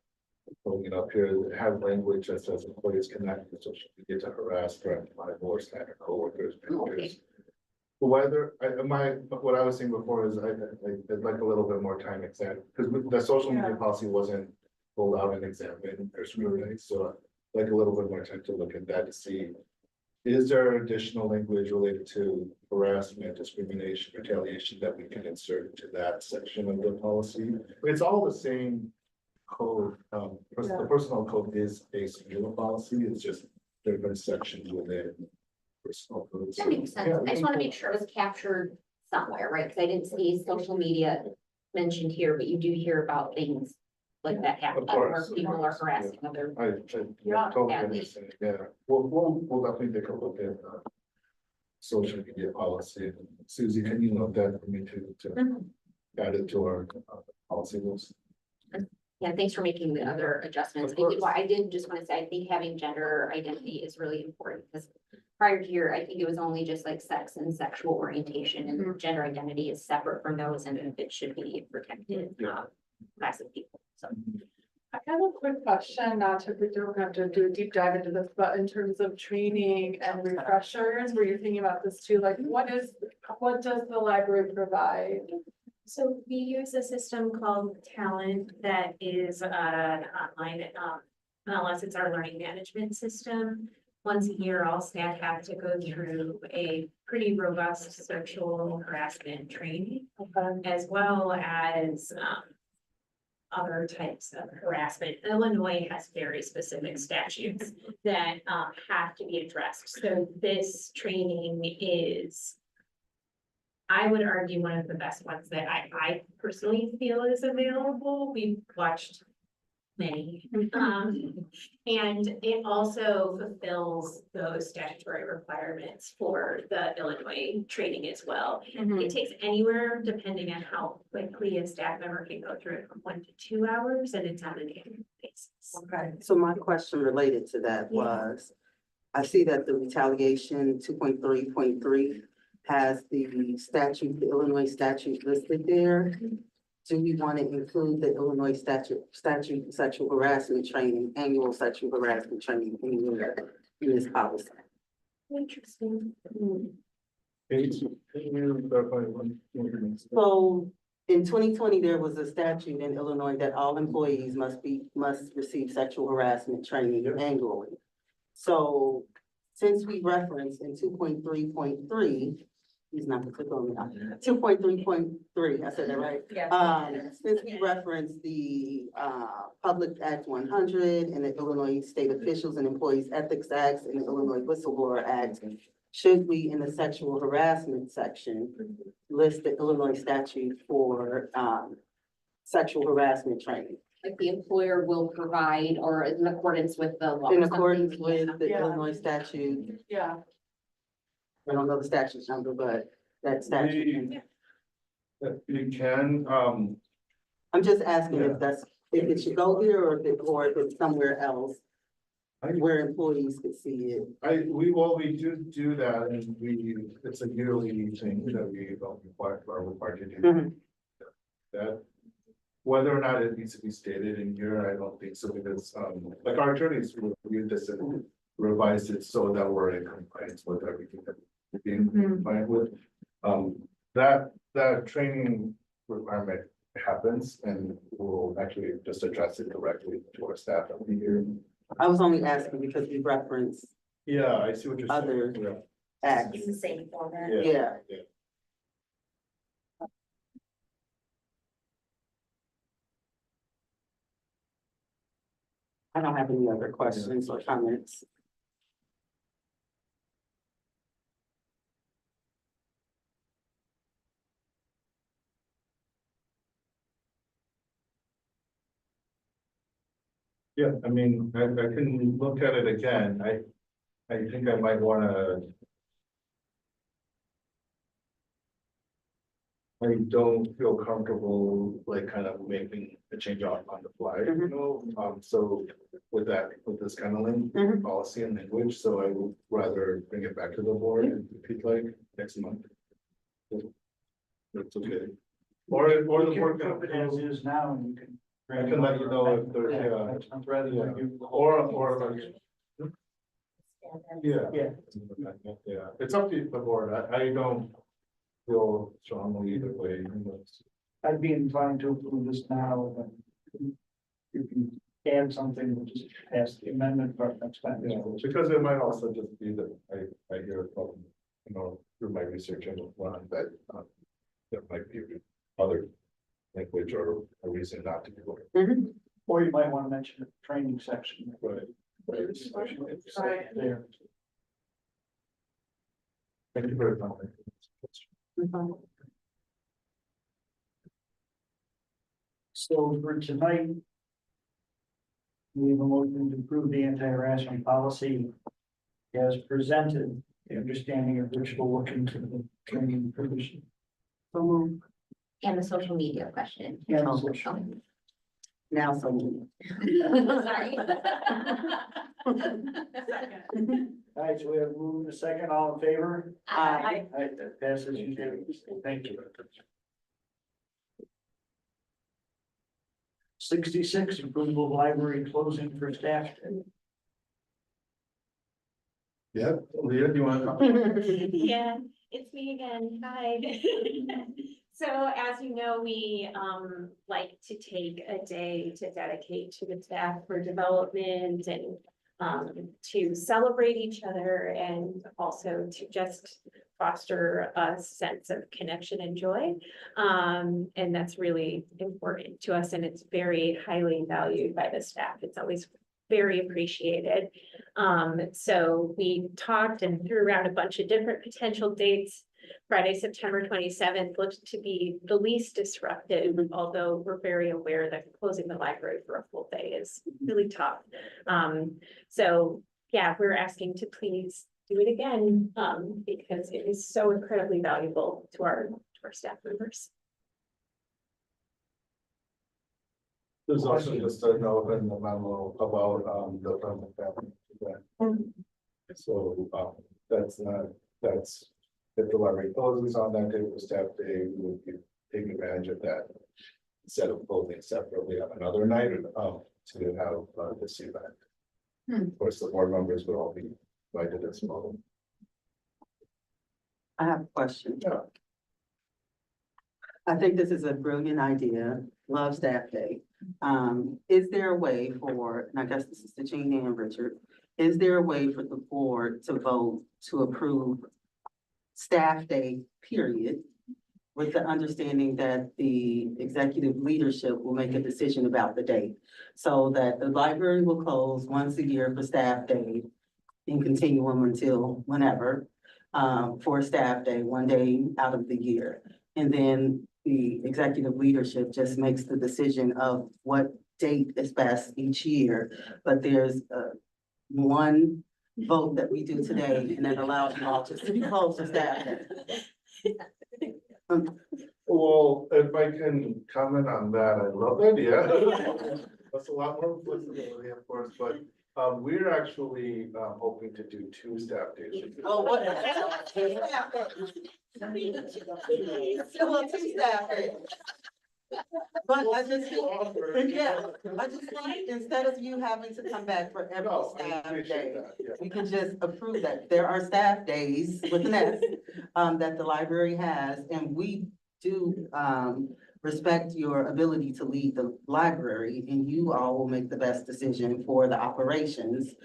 Pulling it up here, it has language that says employees connect with social media to harass, threaten, libel, or slander coworkers, managers. Whether, what I was saying before is I'd like a little bit more time exam, because the social media policy wasn't pulled out and examined or scrutinized, so I'd like a little bit more time to look at that to see. Is there additional language related to harassment, discrimination, retaliation that we can insert into that section of the policy? It's all the same code, the personnel code is a singular policy, it's just different sections within. Personnel code. That makes sense. Yeah, I just want to make sure it was captured somewhere, right? Because I didn't see social media mentioned here, but you do hear about things like that happen, Of course, where people of are course, harassing other. I Yeah. totally understand, yeah, we'll definitely take a look at. Social media policy, Susie, can you note that for me to Mhm. add it to our policy list? Yeah, thanks for making the other adjustments. Of course. I did just want to say, I think having gender identity is really important because prior here, I think it was only just like sex and sexual orientation and gender identity is separate from those and it should be protected, class of people, so. I have a quick question, not to, we don't have to do a deep dive into this, but in terms of training and refreshers, were you thinking about this too? Like, what does the library provide? So we use a system called Talent that is an online, unless it's our learning management system. Once a year, all staff have to go through a pretty robust sexual harassment training, as well as other types of harassment. Illinois has very specific statutes that have to be addressed. So this training is, I would argue, one of the best ones that I personally feel is available. We've watched many. And it also fulfills those statutory requirements for the Illinois training as well. It takes anywhere, depending on how quickly a staff member can go through it, from 1 to 2 hours, and it's on an annual basis. Okay, so my question related to that was, I see that the retaliation 2.3.3 has the statute, the Illinois statute listed there. Do we want to include the Illinois statute sexual harassment training, annual sexual harassment training in this policy? Interesting. Can you clarify one thing? So in 2020, there was a statute in Illinois that all employees must receive sexual harassment training annually. So since we referenced in 2.3.3, he's not gonna click on me now. 2.3.3, I said that right? Since we referenced the Public Act 100 and the Illinois State Officials and Employees Ethics Acts and the Illinois Whistleblower Act, should we, in the sexual harassment section, list the Illinois statute for sexual harassment training? Like the employer will provide, or in accordance with the law. In or something, accordance with the Yeah. Illinois statute, Yeah, I don't know the statute number, but that statute. You can, I'm just asking if if it should go here or if it's somewhere else where employees could see it. we do that, and it's a yearly thing that we are required to do. Mhm. That, whether or not it needs to be stated in here, I don't think so, because, like our attorneys reviewed this and revised it so that we're in compliance with everything that we're being compliant with. That training requirement happens, and we'll actually just address it directly to our staff every year. I was only asking because we reference Yeah, I see what you're Other- saying. Yeah. acts. It's the same format. Yeah. I don't have any other questions or comments. Yeah, I mean, I can look at it again. I think I might wanna. I don't feel comfortable like kind of making a change on the fly, you know, so with this kind of policy and language, so I would rather bring it back to the board if you'd like next month. That's okay. Or the You board can can approve it as approve. is now, and you can. I can let you know if there's, Rather yeah, than you. or like, yeah. Yeah. Yeah, it's up to the board. I don't feel strongly either way. I'd be inclined to approve this now, but you can add something, we'll just pass the amendment part, that's fine. Yeah, because it might also just be that I hear from, you know, through my research and one that there might be other language or a reason not to do it. Or you might want to mention the training section. Right. Right. There. Thank you very much. So for tonight, we have a motion to approve the anti-harassment policy as presented, the understanding of which will look into the training provision. And the social media question. And the social- Okay. Now, so. Sorry. All right, so we have moved to second, all in favor? Aye. All right, that passes unanimously. Thank you. 66, approval of library closing for staff. Yeah, Leah, do you want to? Yeah, it's me again. Hi. So as you know, we like to take a day to dedicate to the staff for development and to celebrate each other and also to just foster a sense of connection and joy. And that's really important to us, and it's very highly valued by the staff. It's always very appreciated. So we talked and threw around a bunch of different potential dates. Friday, September 27th looked to be the least disruptive, although we're very aware that closing the library for a full day is really tough. So yeah, we're asking to please do it again, because it is so incredibly valuable to our staff members. There's also just a note in the memo about, the permanent family event. So, that's, if the library closes on that day for staff day, we would be taking advantage of that. Instead of closing separately on another night, to have, this event. Of course, the board members would all be invited as well. I have a question. Yeah. I think this is a brilliant idea. Love staff day. Is there a way for, and I guess this is to Jeannie and Richard, is there a way for the board to vote to approve staff day, period, with the understanding that the executive leadership will make a decision about the date? So that the library will close once a year for staff day and continue them until whenever, for staff day, one day out of the year. And then the executive leadership just makes the decision of what date is best each year. But there's one vote that we do today, and that allows you all to close for staff day. Well, if I can comment on that, I love the idea. That's a lot more flexibility, of course, but we're actually hoping to do 2 staff days. Oh, what? Well, 2 staff days. But I just, yeah, I just think instead of you having to come back for every No, I staff appreciate day, that, yeah. we can just approve that. There are staff days with an S, that the library has, and we do, respect your ability to lead the library, and you all will make the best decision for the operations,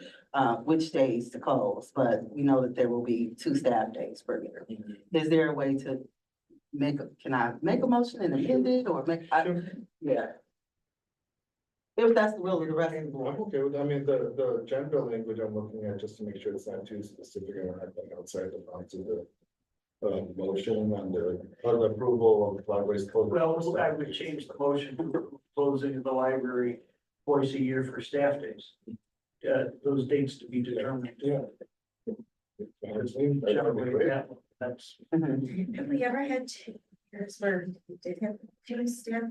which days to close, but we know that there will be 2 staff days per year. Is there a way to can I make a motion and amend it, or yeah. If that's the will of the rest of the I'm board. okay with, I mean, the general language I'm looking at, just to make sure it's not too specific and anything outside the bounds of the motion and the approval of libraries code. Well, I would change the motion to closing the library twice a year for staff days. Those dates to be determined. Yeah. Honestly, that would be great. That's. Have we ever had 2 years where we did have 2 staff?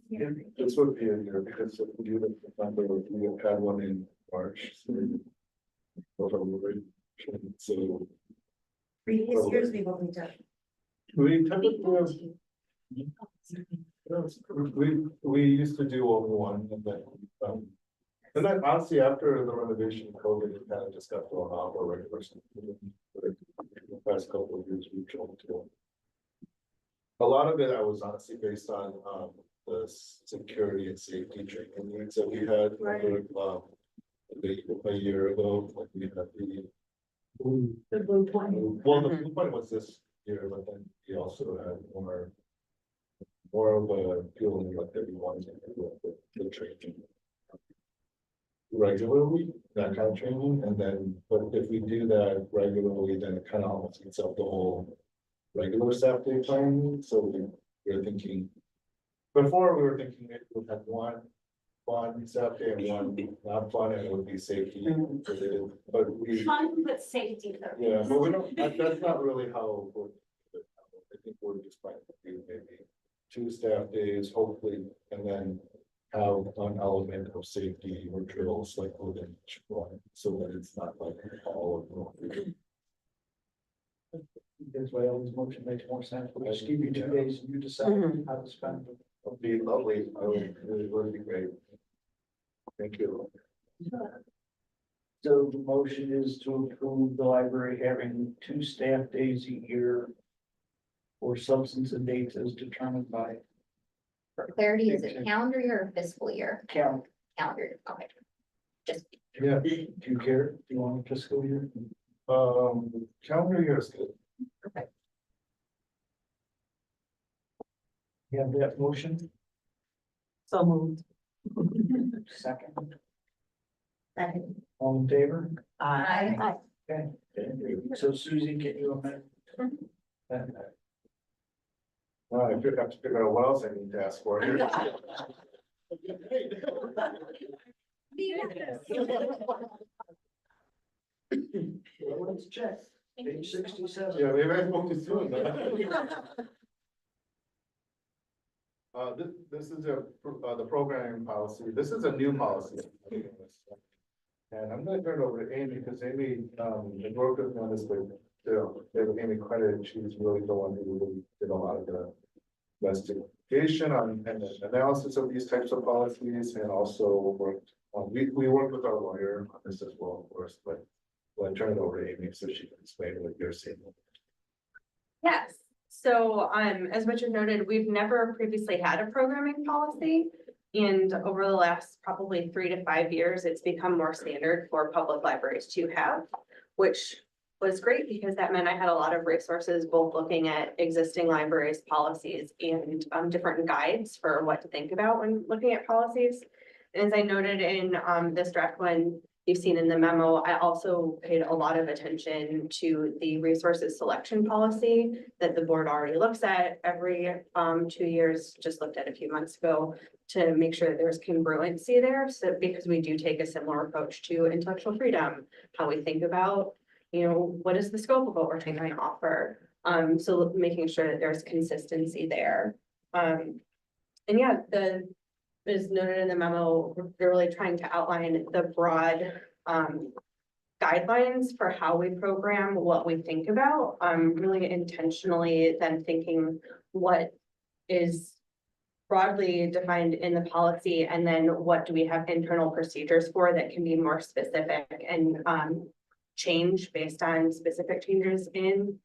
Yeah, this would be a year because if we do the number, we have had one in March. So Previous years, we've only done. we typically we used to do only one and then honestly, after the renovation COVID, it kind of just got thrown off or regular. The past couple of years, we've tried to. A lot of it, I was honestly based on the security and safety training needs that we had. A year ago, like we had The Blue Point. well, the Blue Point was this year, but then we also had more of a feeling like that we wanted to do the training regularly, that kind of training, and then, but if we do that regularly, then it kind of almost eats up the whole regular staff day planning, so we're thinking. Before, we were thinking maybe we'd have one fun staff day and one not fun, and it would be safety related, but we. Fun but safety though. Yeah, but we don't, that's not really how we're. I think we're just trying to do maybe 2 staff days, hopefully, and then have an element of safety or drills like within each one, so that it's not like all of them. That's why all this motion makes more sense. We'll just give you 2 days and you decide how to spend it. It'd be lovely, it would be great. Thank you. So the motion is to approve the library having 2 staff days a year for substance and dates as determined by For clarity, is it calendar year or fiscal year? count. Calendar, okay. Just, Yeah, Do you care? Do you want a fiscal year? calendar year is good. You have that motion? So moved. Second, Second. all in favor? Aye. Okay. So Susie, can you amend? that? I have to figure out what else I need to ask for here. Well, let's check. Page 67. Yeah, maybe I spoke too soon. This is the programming policy. This is a new policy. And I'm gonna turn it over to Amy, because Amy, has worked with me on this, but, give Amy credit, she's really the one who really did a lot of the investigation on, and the analysis of these types of policies, and also worked, we worked with our lawyer on this as well, of course, but I'll turn it over to Amy so she can explain what you're seeing. Yes, so, as Richard noted, we've never previously had a programming policy. And over the last probably 3 to 5 years, it's become more standard for public libraries to have, which was great because that meant I had a lot of resources, both looking at existing libraries, policies, and different guides for what to think about when looking at policies. And as I noted in this draft one, you've seen in the memo, I also paid a lot of attention to the resources selection policy that the board already looks at every 2 years, just looked at a few months ago, to make sure that there's congruency there. So because we do take a similar approach to intellectual freedom, how we think about, what is the scope of what we're trying to offer? So making sure that there's consistency there. And yeah, as noted in the memo, we're really trying to outline the broad guidelines for how we program, what we think about, really intentionally then thinking what is broadly defined in the policy, and then what do we have internal procedures for that can be more specific and change based on specific changes in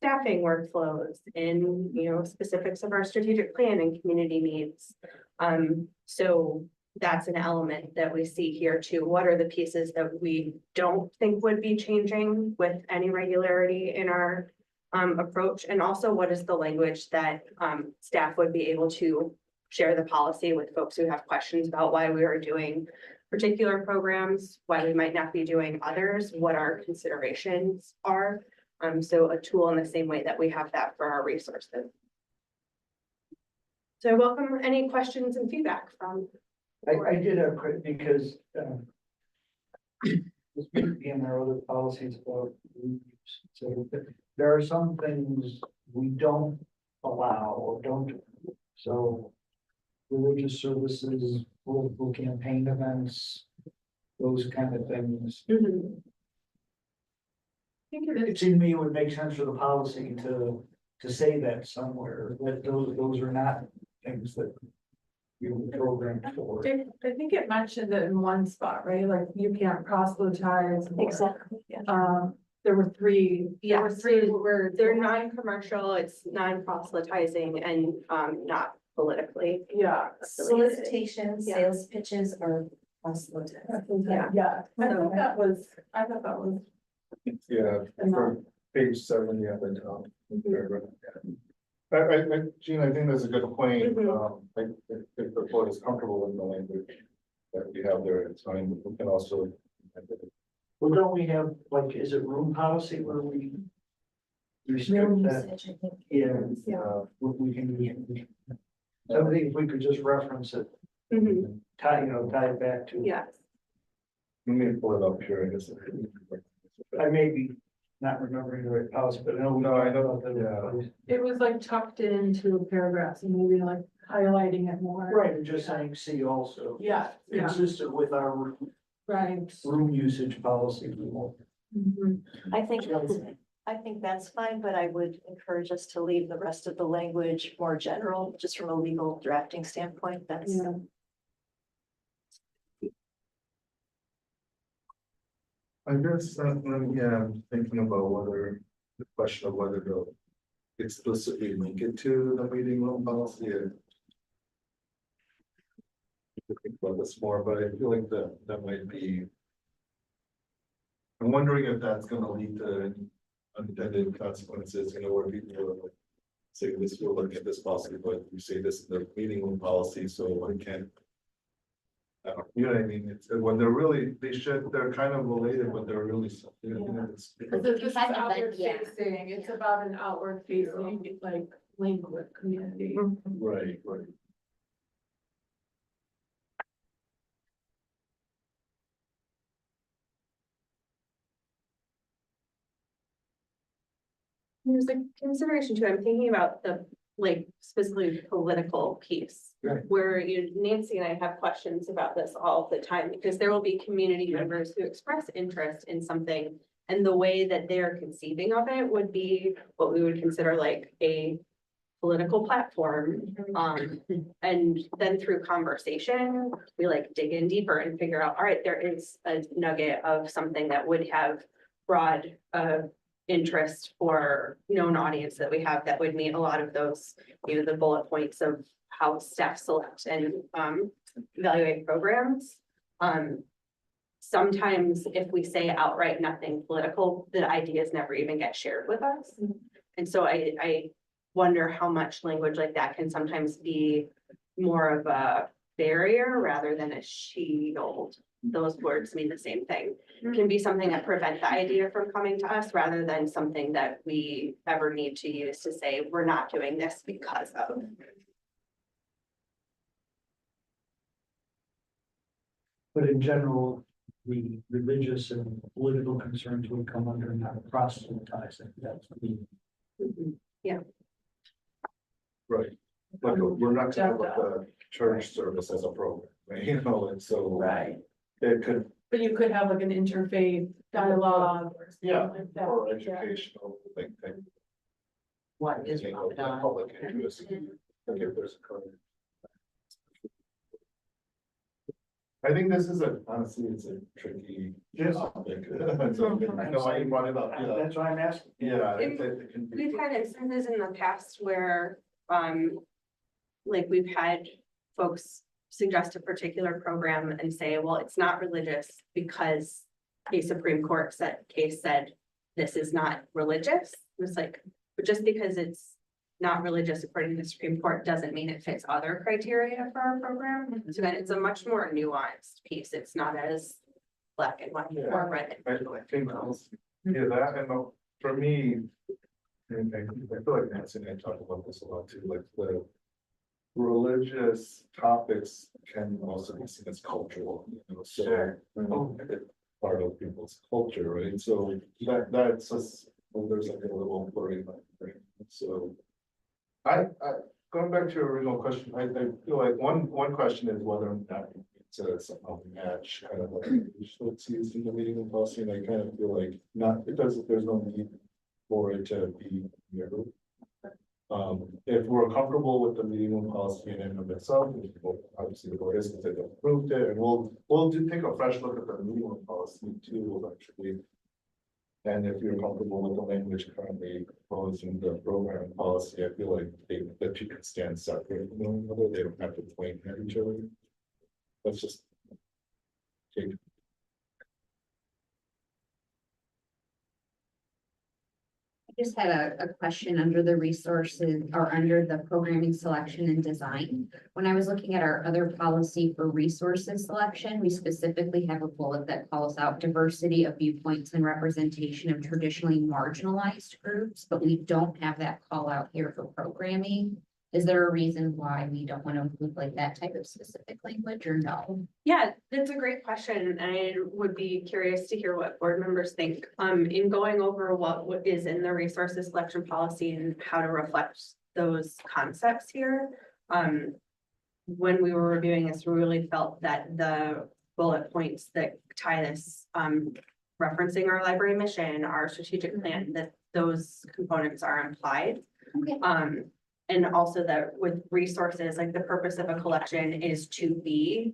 staffing workflows, in specifics of our strategic plan and community needs. So that's an element that we see here too. What are the pieces that we don't think would be changing with any regularity in our approach? And also, what is the language that staff would be able to share the policy with folks who have questions about why we are doing particular programs, why we might not be doing others, what our considerations are. So a tool in the same way that we have that for our resources. So I welcome any questions and feedback from. I did have quick because this may be in our other policies about reuse. So there are some things we don't allow or don't do. So religious services, political campaign events, those kind of things. It seemed to me it would make sense for the policy to say that somewhere, that those are not things that you would program for. I think it mentioned it in one spot, right? Like you can't proselytize. or, Exactly, yeah. There were three. Yeah, Words. they're non-commercial, it's non-proselytizing and not politically. Yeah. Solicitations, Yeah. sales pitches, or proselytizing. Yeah, I thought that was. Yeah, for page 7, yeah, the top. Gene, I think that's a good point. If the board is comfortable with the language that we have there, it's fine. We can also. Well, don't we have, like, is it room policy where we restrict Room that? usage, I think. Yeah, we can use. I think if we could just reference it, Mhm. tie it back to. Yes. Let me pull it up here, I guess. I may be not remembering the right policy, but no. No, I know, yeah. It was like tucked into a paragraph, so maybe like highlighting it more. Right, and just saying C also. Yeah, yeah, Consistent with our right. room usage policy. We won't. I think that's fine, but I would encourage us to leave the rest of the language more general, just from a legal drafting standpoint. That's, Yeah. I guess, yeah, I'm thinking about whether, the question of whether to explicitly link it to the meeting room policy. And to think about this more, but I feel like that might be. I'm wondering if that's gonna lead to unintended consequences, where people are like, say this, we'll look at this policy, but you say this is the meeting room policy, so I can't. You know what I mean? It's when they're really, they're kind of related, but they're really. It's- Because this is Kind of outward like, yeah. facing, it's about an outward facing, like, link with community. Right, right. There's a consideration too, I'm thinking about the, like, specifically political piece. Right. Where Nancy and I have questions about this all the time, because there will be community members who express interest in something. And the way that they're conceiving of it would be what we would consider like a political platform. And then through conversation, we like dig in deeper and figure out, all right, there is a nugget of something that would have broad, interest for known audience that we have that would meet a lot of those, the bullet points of how staff select and evaluate programs. Sometimes if we say outright nothing political, the ideas never even get shared with us. And so I wonder how much language like that can sometimes be more of a barrier rather than a shield. Those words mean the same thing. It can be something that prevent the idea from coming to us rather than something that we ever need to use to say, we're not doing this because of. But in general, the religious and political concerns would come under not proselytizing. That's the. Right. But we're not gonna have like a church service as a program, right? And so. Right. It could, But you could have like an interfaith dialogue or yeah, something like that. or Yeah. educational, like, What is Ramadan? Public interest. Like if there's a current. I think this is honestly, it's a tricky. Yes. topic. So, I know why you brought it up, yeah. That's why I'm asking. Yeah. it can be- We've had instances in the past where, like we've had folks suggest a particular program and say, well, it's not religious because a Supreme Court case said this is not religious. It's like, but just because it's not religious according to the Supreme Court doesn't mean it fits other criteria for our program. So then it's a much more nuanced piece. It's not as black and white or red. I think, yeah, that, and for me. And I feel like Nancy and I talk about this a lot too, like the. Religious topics can also be seen as cultural, so. It's part of people's culture, right? So that's just, well, there's like a little worry about it, so. I, going back to your original question, I feel like one question is whether or not to somehow match kind of like what's used in the meeting of policy, and I kind of feel like not, because there's no need for it to be mirrored. If we're comfortable with the meeting room policy in and of itself, obviously the board isn't, they've approved it, and we'll take a fresh look at the meeting room policy too, eventually. And if you're comfortable with the language currently proposed in the program policy, I feel like that you can stand separate from one another, they don't have to point at each other. That's just. Take. I just had a question under the resources or under the programming selection and design. When I was looking at our other policy for resources selection, we specifically have a bullet that calls out diversity of viewpoints and representation of traditionally marginalized groups, but we don't have that call out here for programming. Is there a reason why we don't want to include like that type of specific language or no? Yeah, that's a great question. I would be curious to hear what board members think. In going over what is in the resources selection policy and how to reflect those concepts here. when we were reviewing this, we really felt that the bullet points that tie this, referencing our library mission, our strategic plan, that those components are implied. Okay. And also that with resources, like the purpose of a collection is to be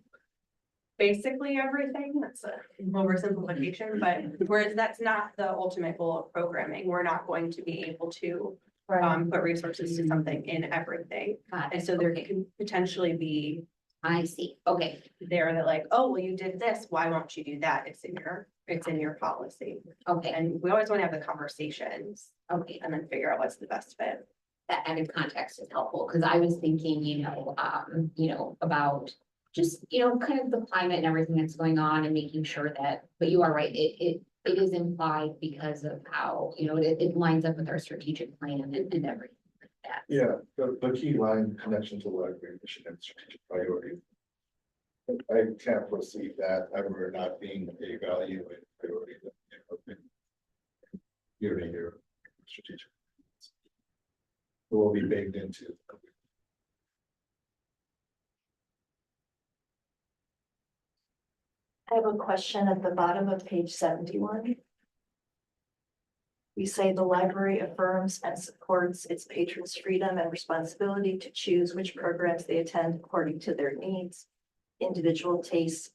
basically everything. That's a oversimplification, but whereas that's not the ultimate goal of programming, we're not going to be able to put resources to something in everything. Got And it. so there Okay. can potentially be I see. Okay, there that like, oh, well, you did this, why won't you do that? It's in your policy. okay, And we always want to have the conversations okay. and then figure out what's the best fit. That added context is helpful, because I was thinking, about just, kind of the climate and everything that's going on and making sure that, but you are right, it is implied because of how, it lines up with our strategic plan and everything like that. Yeah, the key line, connection to library mission and strategic priority. I can't foresee that ever not being a value and priority that, year to year strategic. It will be baked into. I have a question at the bottom of page 71. We say the library affirms and supports its patrons' freedom and responsibility to choose which programs they attend according to their needs, individual tastes,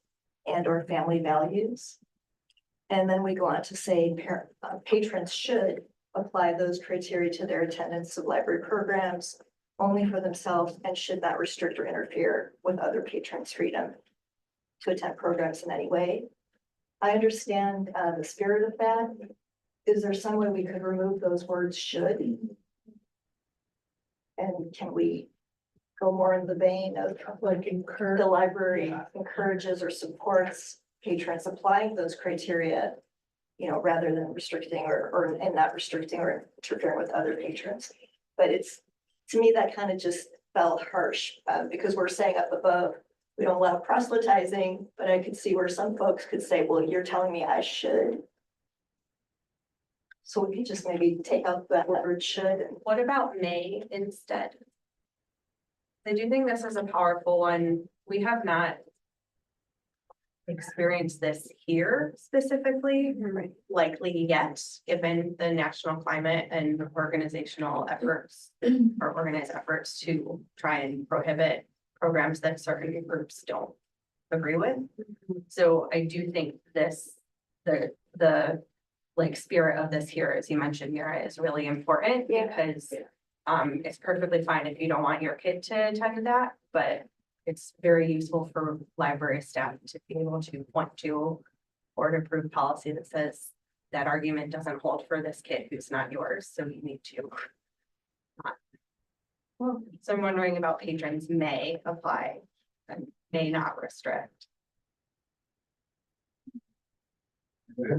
and or family values. And then we go on to say patrons should apply those criteria to their attendance of library programs only for themselves and should not restrict or interfere with other patrons' freedom to attend programs in any way. I understand the spirit of that. Is there some way we could remove those words should? And can we go more in the vein of like the library encourages or supports patrons applying those criteria, rather than restricting or not restricting or interfering with other patrons. But to me, that kind of just felt harsh because we're saying up above, we don't allow proselytizing, but I could see where some folks could say, well, you're telling me I should. So we could just maybe take out that word should. And What about may instead? I do think this is a powerful one. We have not experienced this here specifically, likely yet, given the national climate and organizational efforts or organized efforts to try and prohibit programs that certain groups don't agree with. So I do think the spirit of this here, as you mentioned, Mira, is really important because it's perfectly fine if you don't want your kid to attend that, but it's very useful for library staff to be able to point to board-approved policy that says that argument doesn't hold for this kid who's not yours, so you need to. So I'm wondering about patrons may apply and may not restrict.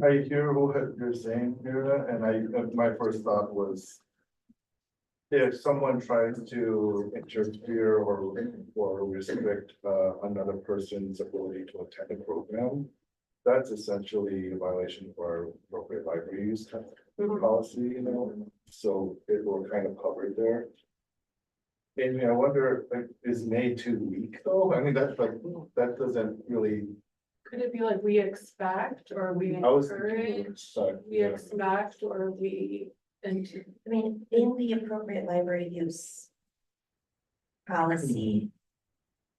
I hear what you're saying, Mira, and my first thought was. If someone tries to interfere or restrict another person's ability to attend a program, that's essentially a violation of our appropriate library use policy, so it will kind of covered there. Amy, I wonder, like, is May too weak though? I mean, that's like, that doesn't really. Could it be like we expect or we I was thinking encourage, we we expect or we into? I mean, in the appropriate library use policy,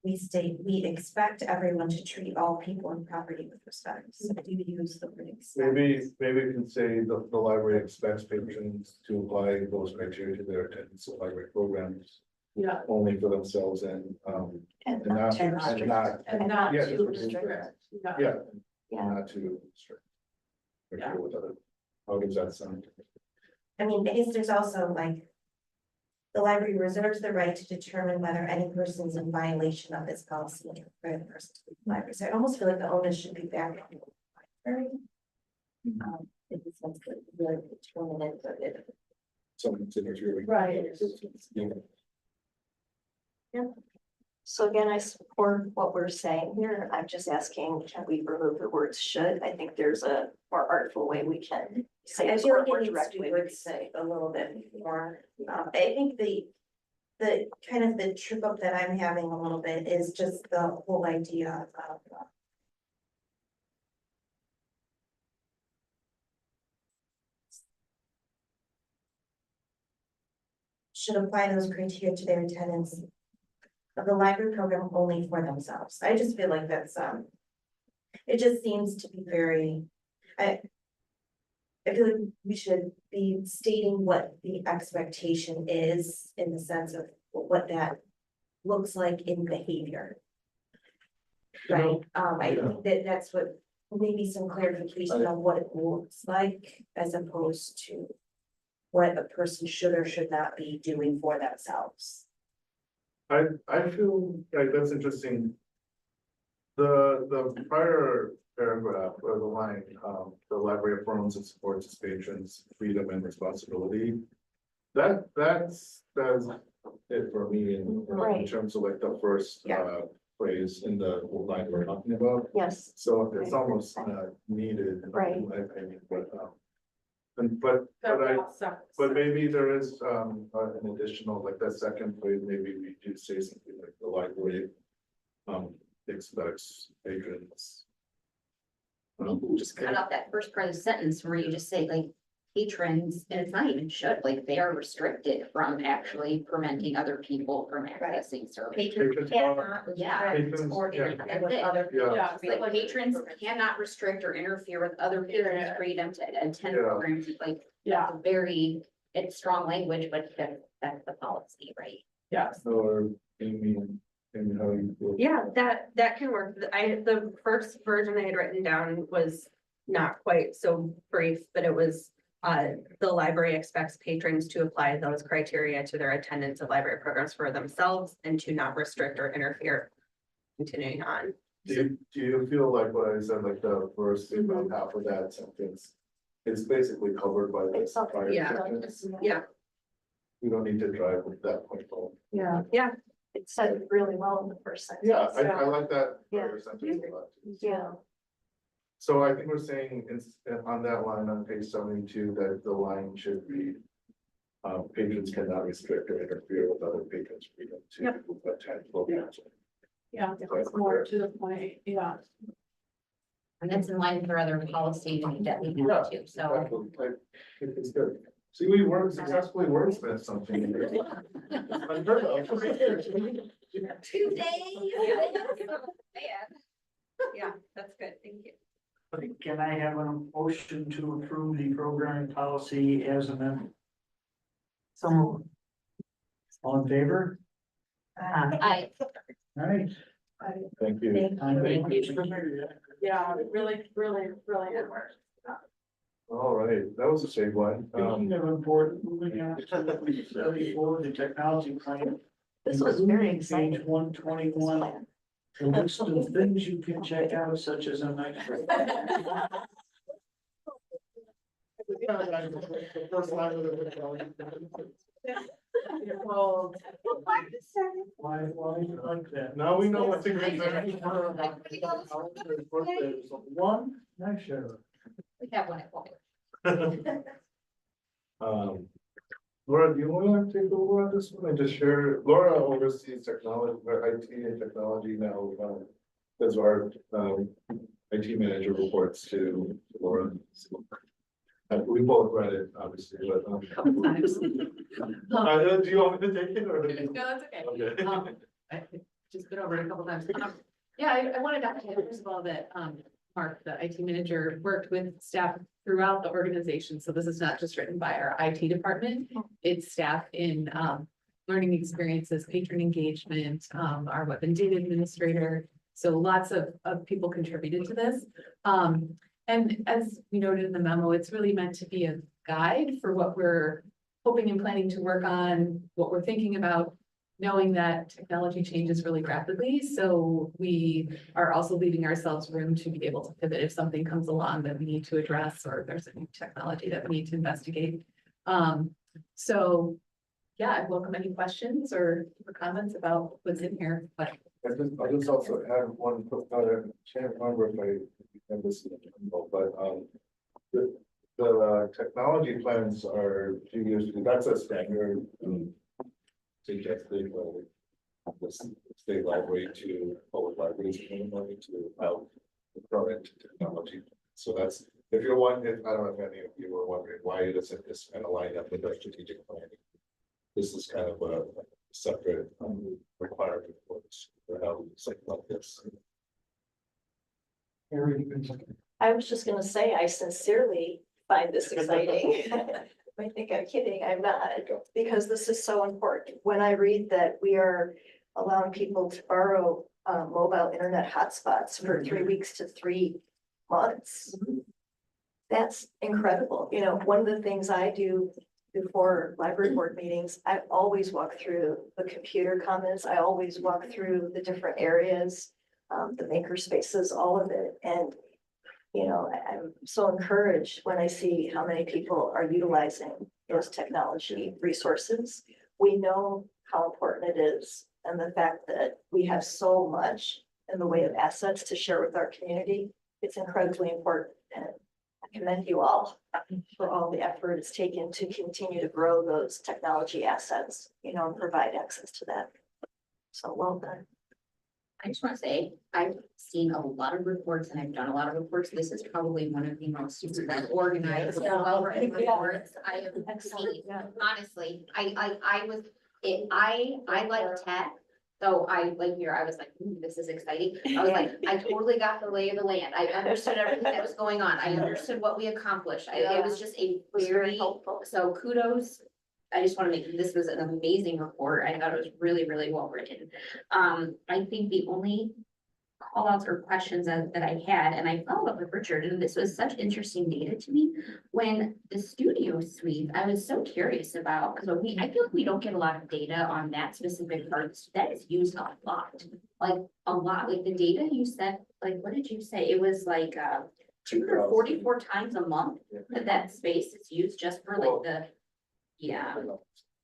we state, we expect everyone to treat all people and property with respect. So do you use the word expect? Maybe we can say the library expects patrons to apply those criteria to their attendance of library programs. Yeah. Only for themselves and not to restrict. And not Yeah, to just restrict. Yeah. Yeah. Not to restrict. Interfere with other, how does that sound? I mean, because there's also like, the library reserves the right to determine whether any person is in violation of this policy for the person to the library. So I almost feel like the onus should be back on the library. In the sense that really determinant of it. Someone's interfering. Right. Yeah. So again, I support what we're saying here. I'm just asking, can we remove the words should? I think there's a more artful way we can say I it, feel or like more it needs direct to way be we word can say. a little bit more. I think the kind of the trip up that I'm having a little bit is just the whole idea of. Should apply those criteria to their attendance of the library program only for themselves. I just feel like that's, it just seems to be very, I feel like we should be stating what the expectation is in the sense of what that looks like in behavior. Right, I think that that's what, maybe some clarification on what it looks like as opposed to what a person should or should not be doing for themselves. I feel like that's interesting. The prior paragraph or the line, the library affirms and supports its patrons' freedom and responsibility. That's it for me in Right. terms of like the first Yeah. phrase in the line we're talking about. Yes, So it's almost needed. Right. In my opinion, but maybe there is an additional, like that second phrase, maybe we do say something like the library expects patrons. You can just cut out that first part of the sentence where you just say like patrons, and it's not even should, like they are restricted from actually preventing other people from accessing services. patrons cannot Yeah. restrict or Yeah. interfere with other. Yeah. Like patrons cannot restrict or interfere with other patrons' freedom to attend Yeah. programs, like, Yeah, that's a very, it's strong language, but that's the policy, right? yes. Or Amy, how you feel? Yeah, that can work. The first version I had written down was not quite so brief, but it was. The library expects patrons to apply those criteria to their attendance of library programs for themselves and to not restrict or interfere. Continuing on. Do you feel like what I said, like the first half of that sentence? It's basically covered by this prior Yeah. sentence. Yeah, We don't need to drive with that point home. Yeah. It said it really well in the first sentence. Yeah, I like that Yeah. prior sentence a lot. Yeah. So I think we're saying on that line on page 72 that the line should be. Patrons cannot restrict or interfere with other patrons' freedom to attend programs. Yeah, it's more to the point, yeah. And that's in line with our other policy that we have too, so. Exactly. It's good. See, we successfully wordsmith something. Unheard of. yeah, that's good. Thank you. Can I have a motion to approve the programming policy as amended? So. All in favor? I, All right. Thank you. Thank you. Yeah, really good work. All right, that was a big one. Speaking of important, moving on to 74, the technology plan. This was very Including exciting. Page 121. A list of things you can check out, such as a night. Why you like that? Now we know what to get. One, nice show. we have one at home. Laura, do you want to take over on this one and just share? Laura oversees technology, or IT and technology now, as our IT manager reports to Laura. We both read it, obviously, but. Couple times. Do you want me to take it or? No, that's okay. Okay. I've just been over it a couple times. Yeah, I wanted to highlight first of all that, Mark, the IT manager, worked with staff throughout the organization. So this is not just written by our IT department. It's staff in, learning experiences, patron engagement, our web and data administrator. So lots of people contributed to this. And as we noted in the memo, it's really meant to be a guide for what we're hoping and planning to work on, what we're thinking about, knowing that technology changes really rapidly. So we are also leaving ourselves room to be able to pivot if something comes along that we need to address, or if there's a new technology that we need to investigate. So yeah, I welcome any questions or comments about what's in here, but I'll just also add one quick note. I can't remember if I have this in the memo, but the technology plans are 2 years, that's a standard suggested, the state library to public libraries and money to help the current technology. So that's, if you're wondering, I don't know if any of you were wondering why doesn't this kind of line up with our strategic planning? This is kind of a separate requirement for us for how we something like this. I was just gonna say, I sincerely find this exciting. I think I'm kidding, I'm not, because this is so important. When I read that we are allowing people to borrow mobile internet hotspots for 3 weeks to 3 months. That's incredible. You know, one of the things I do before library board meetings, I always walk through the computer comments. I always walk through the different areas, the maker spaces, all of it. And, you know, I'm so encouraged when I see how many people are utilizing those technology resources. We know how important it is, and the fact that we have so much in the way of assets to share with our community, it's incredibly important. And I commend you all for all the effort it's taken to continue to grow those technology assets, you know, and provide access to that. So well done. I just want to say, I've seen a lot of reports and I've done a lot of reports. This is probably one of the most organized, well-written reports I have seen. Honestly, I like tech. So I was like, ooh, this is exciting. I was like, I totally got the lay of the land. I understood everything that was going on. I understood what we accomplished. It was just a very helpful. So kudos. I just want to make, this was an amazing report. I thought it was really, really well written. I think the only call outs or questions that I had, and I followed up with Richard, and this was such interesting data to me. When the studio suite, I was so curious about, because I feel like we don't get a lot of data on that specific part. That is used a lot, like the data you said, like, what did you say? It was like 244 times a month that space is used just for like the, yeah.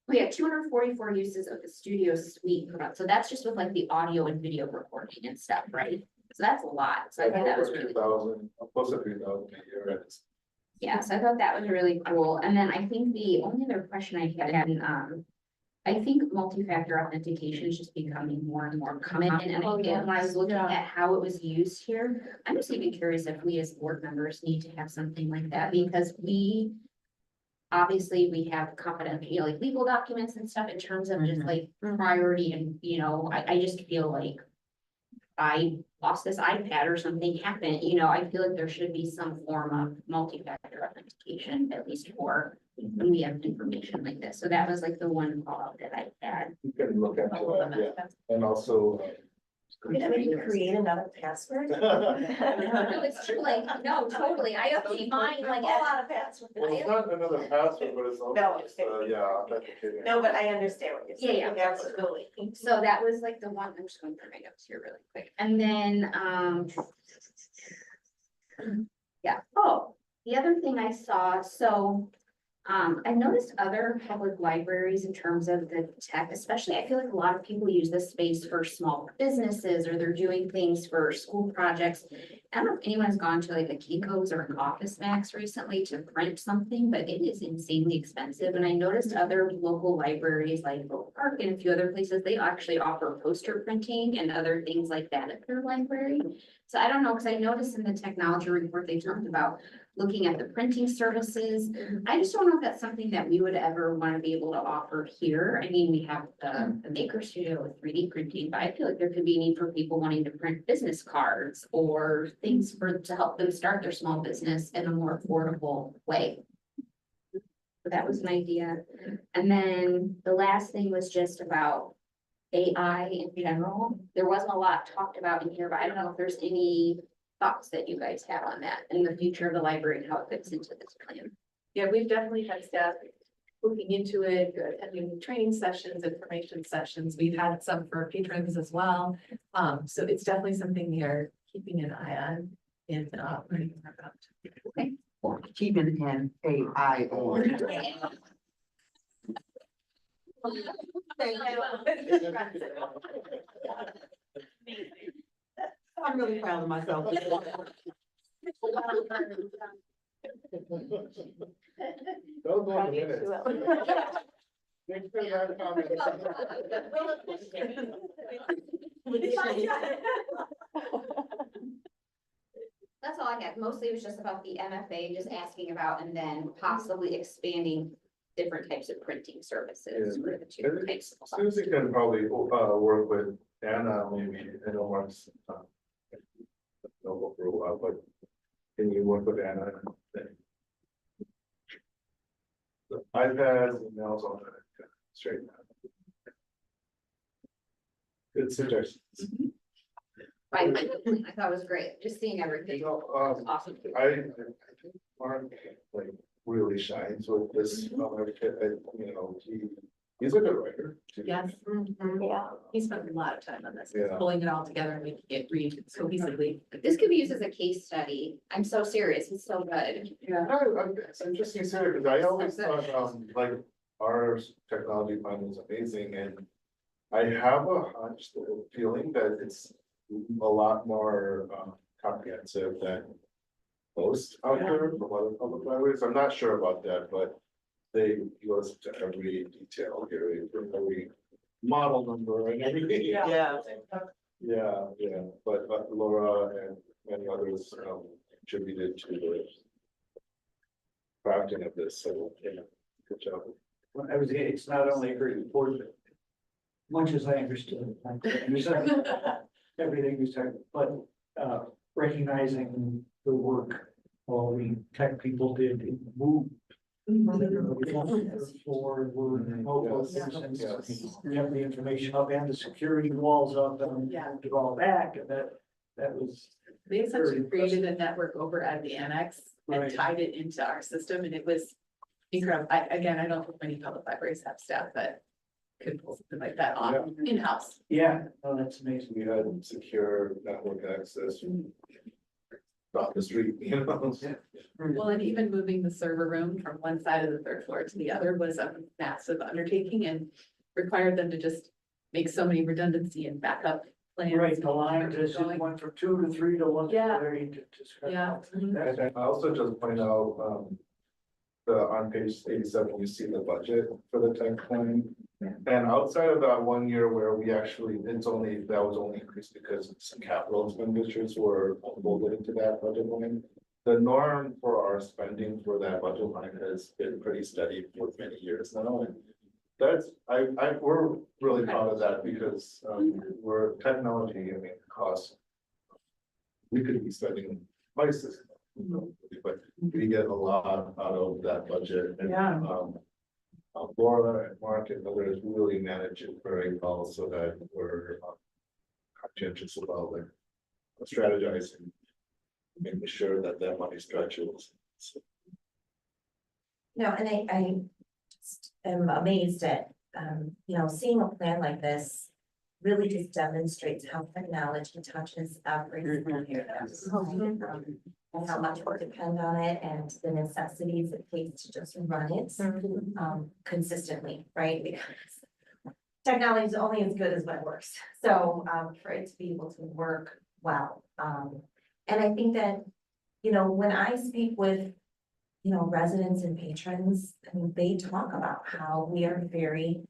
We have 244 uses of the studio suite product. So that's just with like the audio and video recording and stuff, right? So that's a lot. So I think that was really cool. Close to 3,000 a year. Yeah, so I thought that was really cool. And then I think the only other question I had, I think multi-factor authentication is just becoming more and more common. And when I was looking at how it was used here, I'm just even curious if we as board members need to have something like that, because obviously, we have confidential, like legal documents and stuff in terms of just like priority and, you know, I just feel like I lost this iPad or something happened, you know, I feel like there should be some form of multi-factor authentication, at least for when we have information like this. So that was like the one call that I had. You can look at that, yeah. And also. Maybe create another password. No, it's true, like, no, totally, I update mine like. A lot of passwords. Well, it's not another password, but it's also, just, yeah, authenticating. No, but I understand what you're saying. Yeah, Absolutely. So that was like the one, I'm just going through my notes here really quick, and then, yeah, oh, the other thing I saw, so. I noticed other public libraries in terms of the tech, especially, I feel like a lot of people use this space for small businesses or they're doing things for school projects. I don't know if anyone's gone to like a Kinko's or an Office Max recently to print something, but it is insanely expensive. And I noticed other local libraries like Oak Park and a few other places, they actually offer poster printing and other things like that at their library. So I don't know, because I noticed in the technology report, they talked about looking at the printing services. I just don't know if that's something that we would ever want to be able to offer here. I mean, we have the Maker Studio with 3D printing, but I feel like there could be a need for people wanting to print business cards or things to help them start their small business in a more affordable way. So that was an idea. And then the last thing was just about AI in general. There wasn't a lot talked about in here, but I don't know if there's any thoughts that you guys have on that and the future of the library and how it fits into this plan. Yeah, we've definitely had staff looking into it, attending training sessions, information sessions. We've had some for patrons as well. So it's definitely something we are keeping an eye on and learning more about. Okay. Keeping an AI on. I'm really proud of myself. Don't go in a minute. Thanks for that comment. That's all I had. Mostly it was just about the MFA, just asking about, and then possibly expanding different types of printing services for the two types. of Susie can probably, work with Anna, maybe, I know Mark's, no, for a while, but can you work with Anna? The iPads, emails, all that, straight. Good suggestions. I thought it was great, just seeing everything. You know, Awesome. I think Mark, like, really shines with this, you know, he's a good writer. too. Yes, Yeah. he spent a lot of time on this, Yeah. pulling it all together and making it read cohesively. This could be used as a case study. I'm so serious. It's so good. It's interesting, sir, because I always thought, like, our technology plan was amazing, and I have a hunch, the feeling that it's a lot more, comprehensive than most out there from other public libraries. I'm not sure about that, but they goes to every detail here, every model number and everything. Yeah. Yeah, but Laura and many others, contributed to the crafting of this, so, yeah, good job. Well, I was, it's not only a great report, but much as I understood, everything you said, but, recognizing the work all the tech people did, it moved. Forward, mobile systems, we have the information up and the security walls up and Yeah. do all that, and that was. They essentially created a network over at the annex and Right. tied it into our system, and it was incredible. Again, I don't think many public libraries have staff that could pull something like that off in-house. Yeah, oh, that's amazing. We had secure network access. Off the street, you know. Well, and even moving the server room from one side of the third floor to the other was a massive undertaking and required them to just make so many redundancy and backup plans. Right, the line just Going. went from 2 to 3 to 1 to Yeah. 3 to. Yeah. And then I also just point out, on page 87, you see the budget for the tech plan. And outside of that 1 year where we actually, that was only increased because some capital expenditures were folded into that budget line. The norm for our spending for that budget line has been pretty steady for many years now, and that's, we're really proud of that because, we're technology, I mean, costs. We could be spending twice as, but we get a lot out of that budget. And, Laura and Mark and others really manage it very well so that we're conscientious about like strategizing, making sure that that money stretches. So, No, and I just am amazed at, seeing a plan like this really just demonstrates how technology touches every single area. And how much we depend on it and the necessities it takes to just run it, consistently, right? Because technology is only as good as when it works. So, for it to be able to work well. And I think that, when I speak with, residents and patrons, I mean, they talk about how we are very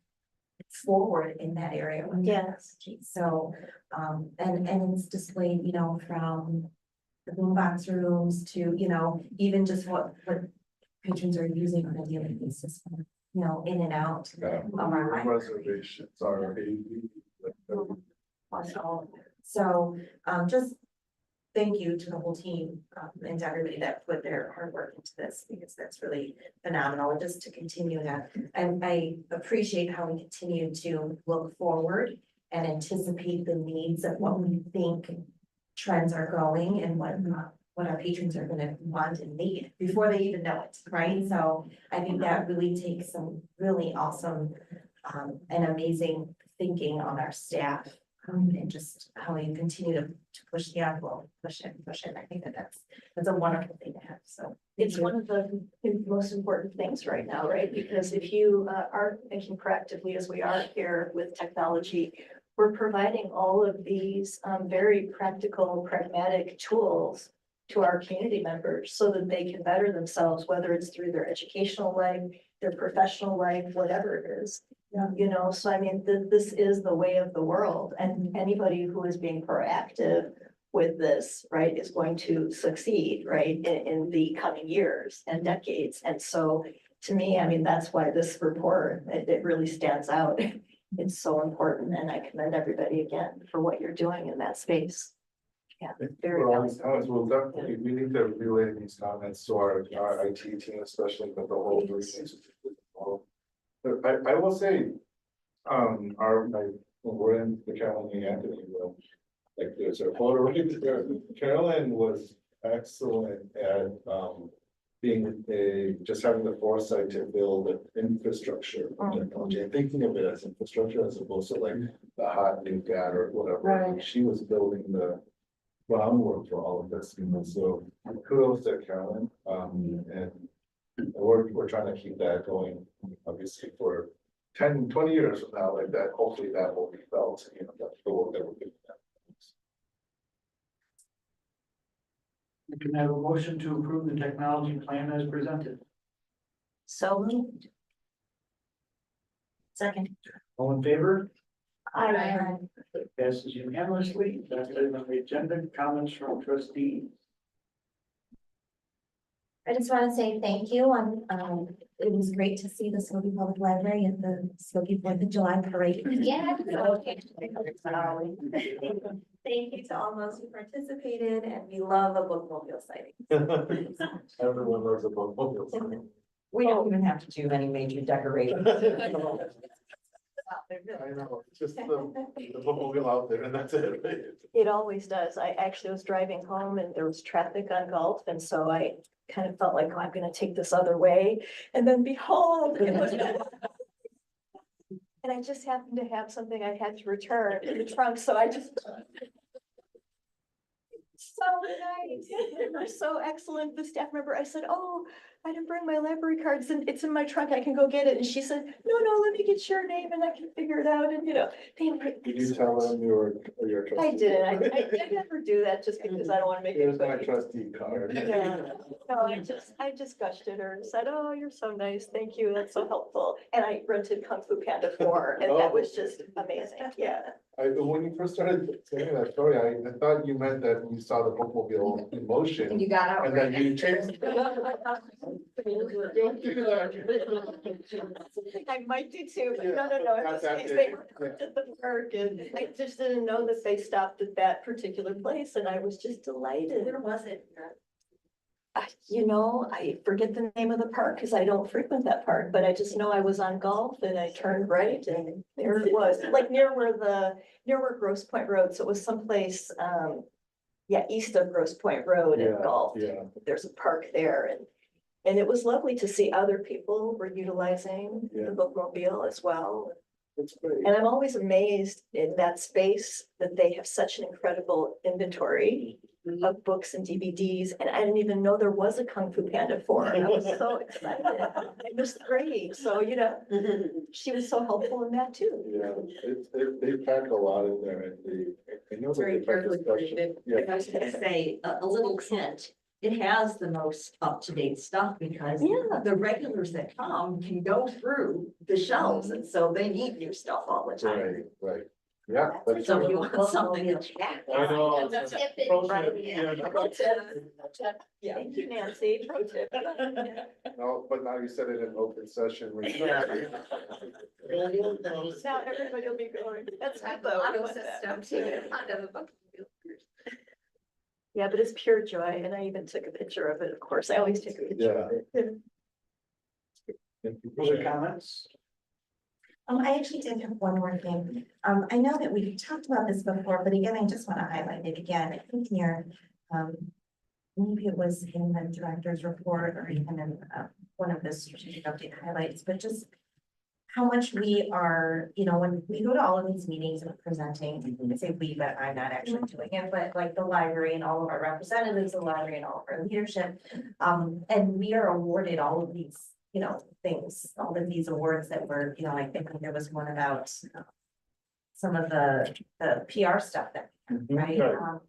forward in that area. with Yes. technology. So, and it's displayed, from the boombox rooms to, even just what patrons are using on a daily basis, in and out. our library. reservations are. So, just thank you to the whole team, and to everybody that put their hard work into this, because that's really phenomenal, and just to continue that. And I appreciate how we continue to look forward and anticipate the needs of what we think trends are going and what our patrons are gonna want and need before they even know it, right? So I think that really takes some really awesome, and amazing thinking on our staff. And just how we continue to push the envelope, push it. I think that's a wonderful thing to have, so. It's one of the most important things right now, right? Because if you are thinking proactively as we are here with technology, we're providing all of these very practical, pragmatic tools to our community members so that they can better themselves, whether it's through their educational leg, their professional life, whatever it is. You know, so I mean, this is the way of the world, and anybody who is being proactive with this, right, is going to succeed, right, in the coming years and decades. And so, to me, I mean, that's why this report, it really stands out. It's so important, and I commend everybody again for what you're doing in that space. Yeah, very Well, valuable. we'll definitely, we need to relay these comments to our IT team, especially with the whole. I will say, when we're in the Carolyn Anthony room, like there's a photo right there. Carolyn was excellent at, just having the foresight to build an infrastructure for technology and thinking of it as infrastructure as opposed to like the hot new data or whatever. Right. She was building the groundwork for all of this, you know, so kudos to Carolyn. And we're trying to keep that going, obviously, for 10, 20 years from now, like that, hopefully that will be felt, you know, that's the work that we're doing. We can have a motion to approve the technology plan as presented. So moved. Second. All in favor? I, Passes unanimously. That's it on the agenda. Comments from trustee. I just want to say thank you it was great to see the Skokie Public Library at the Skokie 4th of July parade. Yeah. Thank you to all those who participated, and we love a bookmobile sighting. Everyone knows about mobiles. We don't even have to do any major decorations. I know, it's just the bookmobile out there and that's it. it always does. I actually was driving home and there was traffic on Gulf, and so I kind of felt like, oh, I'm gonna take this other way, and then behold, it was. And I just happened to have something I had to return in the trunk, so I just. So nice. They were so excellent. The staff member, I said, oh, I didn't bring my library cards, and it's in my trunk. I can go get it. And she said, no, let me get your name and I can figure it out. And, you know, they were. Did you tell them your trustee? I didn't. I never do that just because I don't want to make Here's my it. trustee card. Yeah. No, I just gushed at her and said, oh, you're so nice. Thank you. That's so helpful. And I rented Kung Fu Panda 4, and that was just amazing. Yeah. When you first started saying that story, I thought you meant that you saw the bookmobile in motion. You got out. And then you changed. I might do too, but no, in That's this case, it. they were at the park, and I just didn't know that they stopped at that particular place, and I was just delighted. Where was it? You know, I forget the name of the park because I don't frequent that park, but I just know I was on Gulf and I turned right and there it was, like near where Grosse Point Road, so it was someplace, east of Grosse Point Road in Yeah, Gulf. yeah. There's a park there, and it was lovely to see other people were utilizing Yeah. the bookmobile as well. That's great. And I'm always amazed in that space that they have such an incredible inventory of books and DVDs, and I didn't even know there was a Kung Fu Panda 4. I was so excited. It was great. So, you know, she was so helpful in that too. Yeah, they pack a lot in there and I know that Very they pack carefully especially- created. Yeah. I was gonna say, a little hint, it has the most up-to-date stuff because Yeah. the regulars that come can go through the shelves, and so they need new stuff all the time. Right. Yeah. that's So true. if you want something to check. I know. That's tip it. Pro tip, Right, yeah. Pro tip. Yeah. Thank you, Nancy. Pro tip. No, but now you said it in open session. Now everybody will be going, that's good though. we want that. Yeah, but it's pure joy, and I even took a picture of it, of course. I always take a picture of it. Other comments? I actually did have one more thing. I know that we've talked about this before, but again, I just want to highlight it again. I think near, maybe it was in the director's report or even in one of the strategic update highlights, but just how much we are, you know, when we go to all of these meetings and presenting, I say we, but I'm not actually doing it, but like the library and all of our representatives, the library and all of our leadership, and we are awarded all of these, you know, things, all of these awards that were, you know, I think there was one about some of the PR stuff that, right? Right.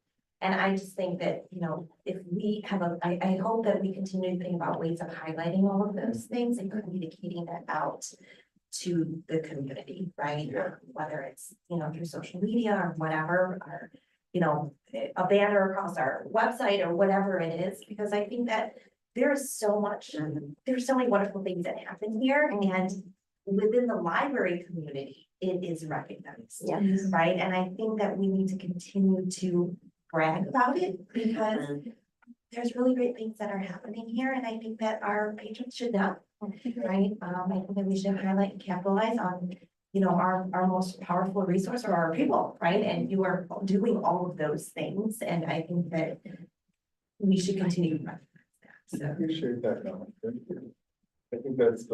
And I just think that, you know, if we have I hope that we continue to think about ways of highlighting all of those things and communicating that out to the community, right? Whether it's, you know, through social media or whatever, or, you know, a banner across our website or whatever it is, because I think that there's so much, there's so many wonderful things that happen here, and within the library community, it is recognized. Yes. Right, and I think that we need to continue to brag about it, because there's really great things that are happening here, and I think that our patrons should know. Right, I think that we should highlight and capitalize on, you know, our most powerful resource are our people, right? And you are doing all of those things, and I think that we should continue to recognize that, I so. appreciate that, Mel. Thank you. I think that's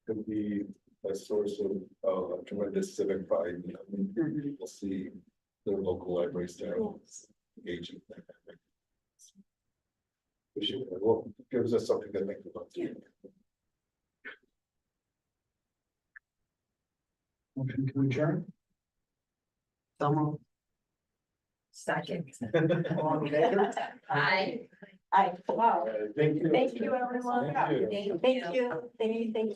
could be a source of tremendous civic pride, you know, people see their local library staff engaging. in that. Appreciate it. Well, gives us something to think about. Motion to adjourn. Someone. Second. All in favor? I, Wow. Thank you. thank you, everyone. Thank you. Thank you, thank you.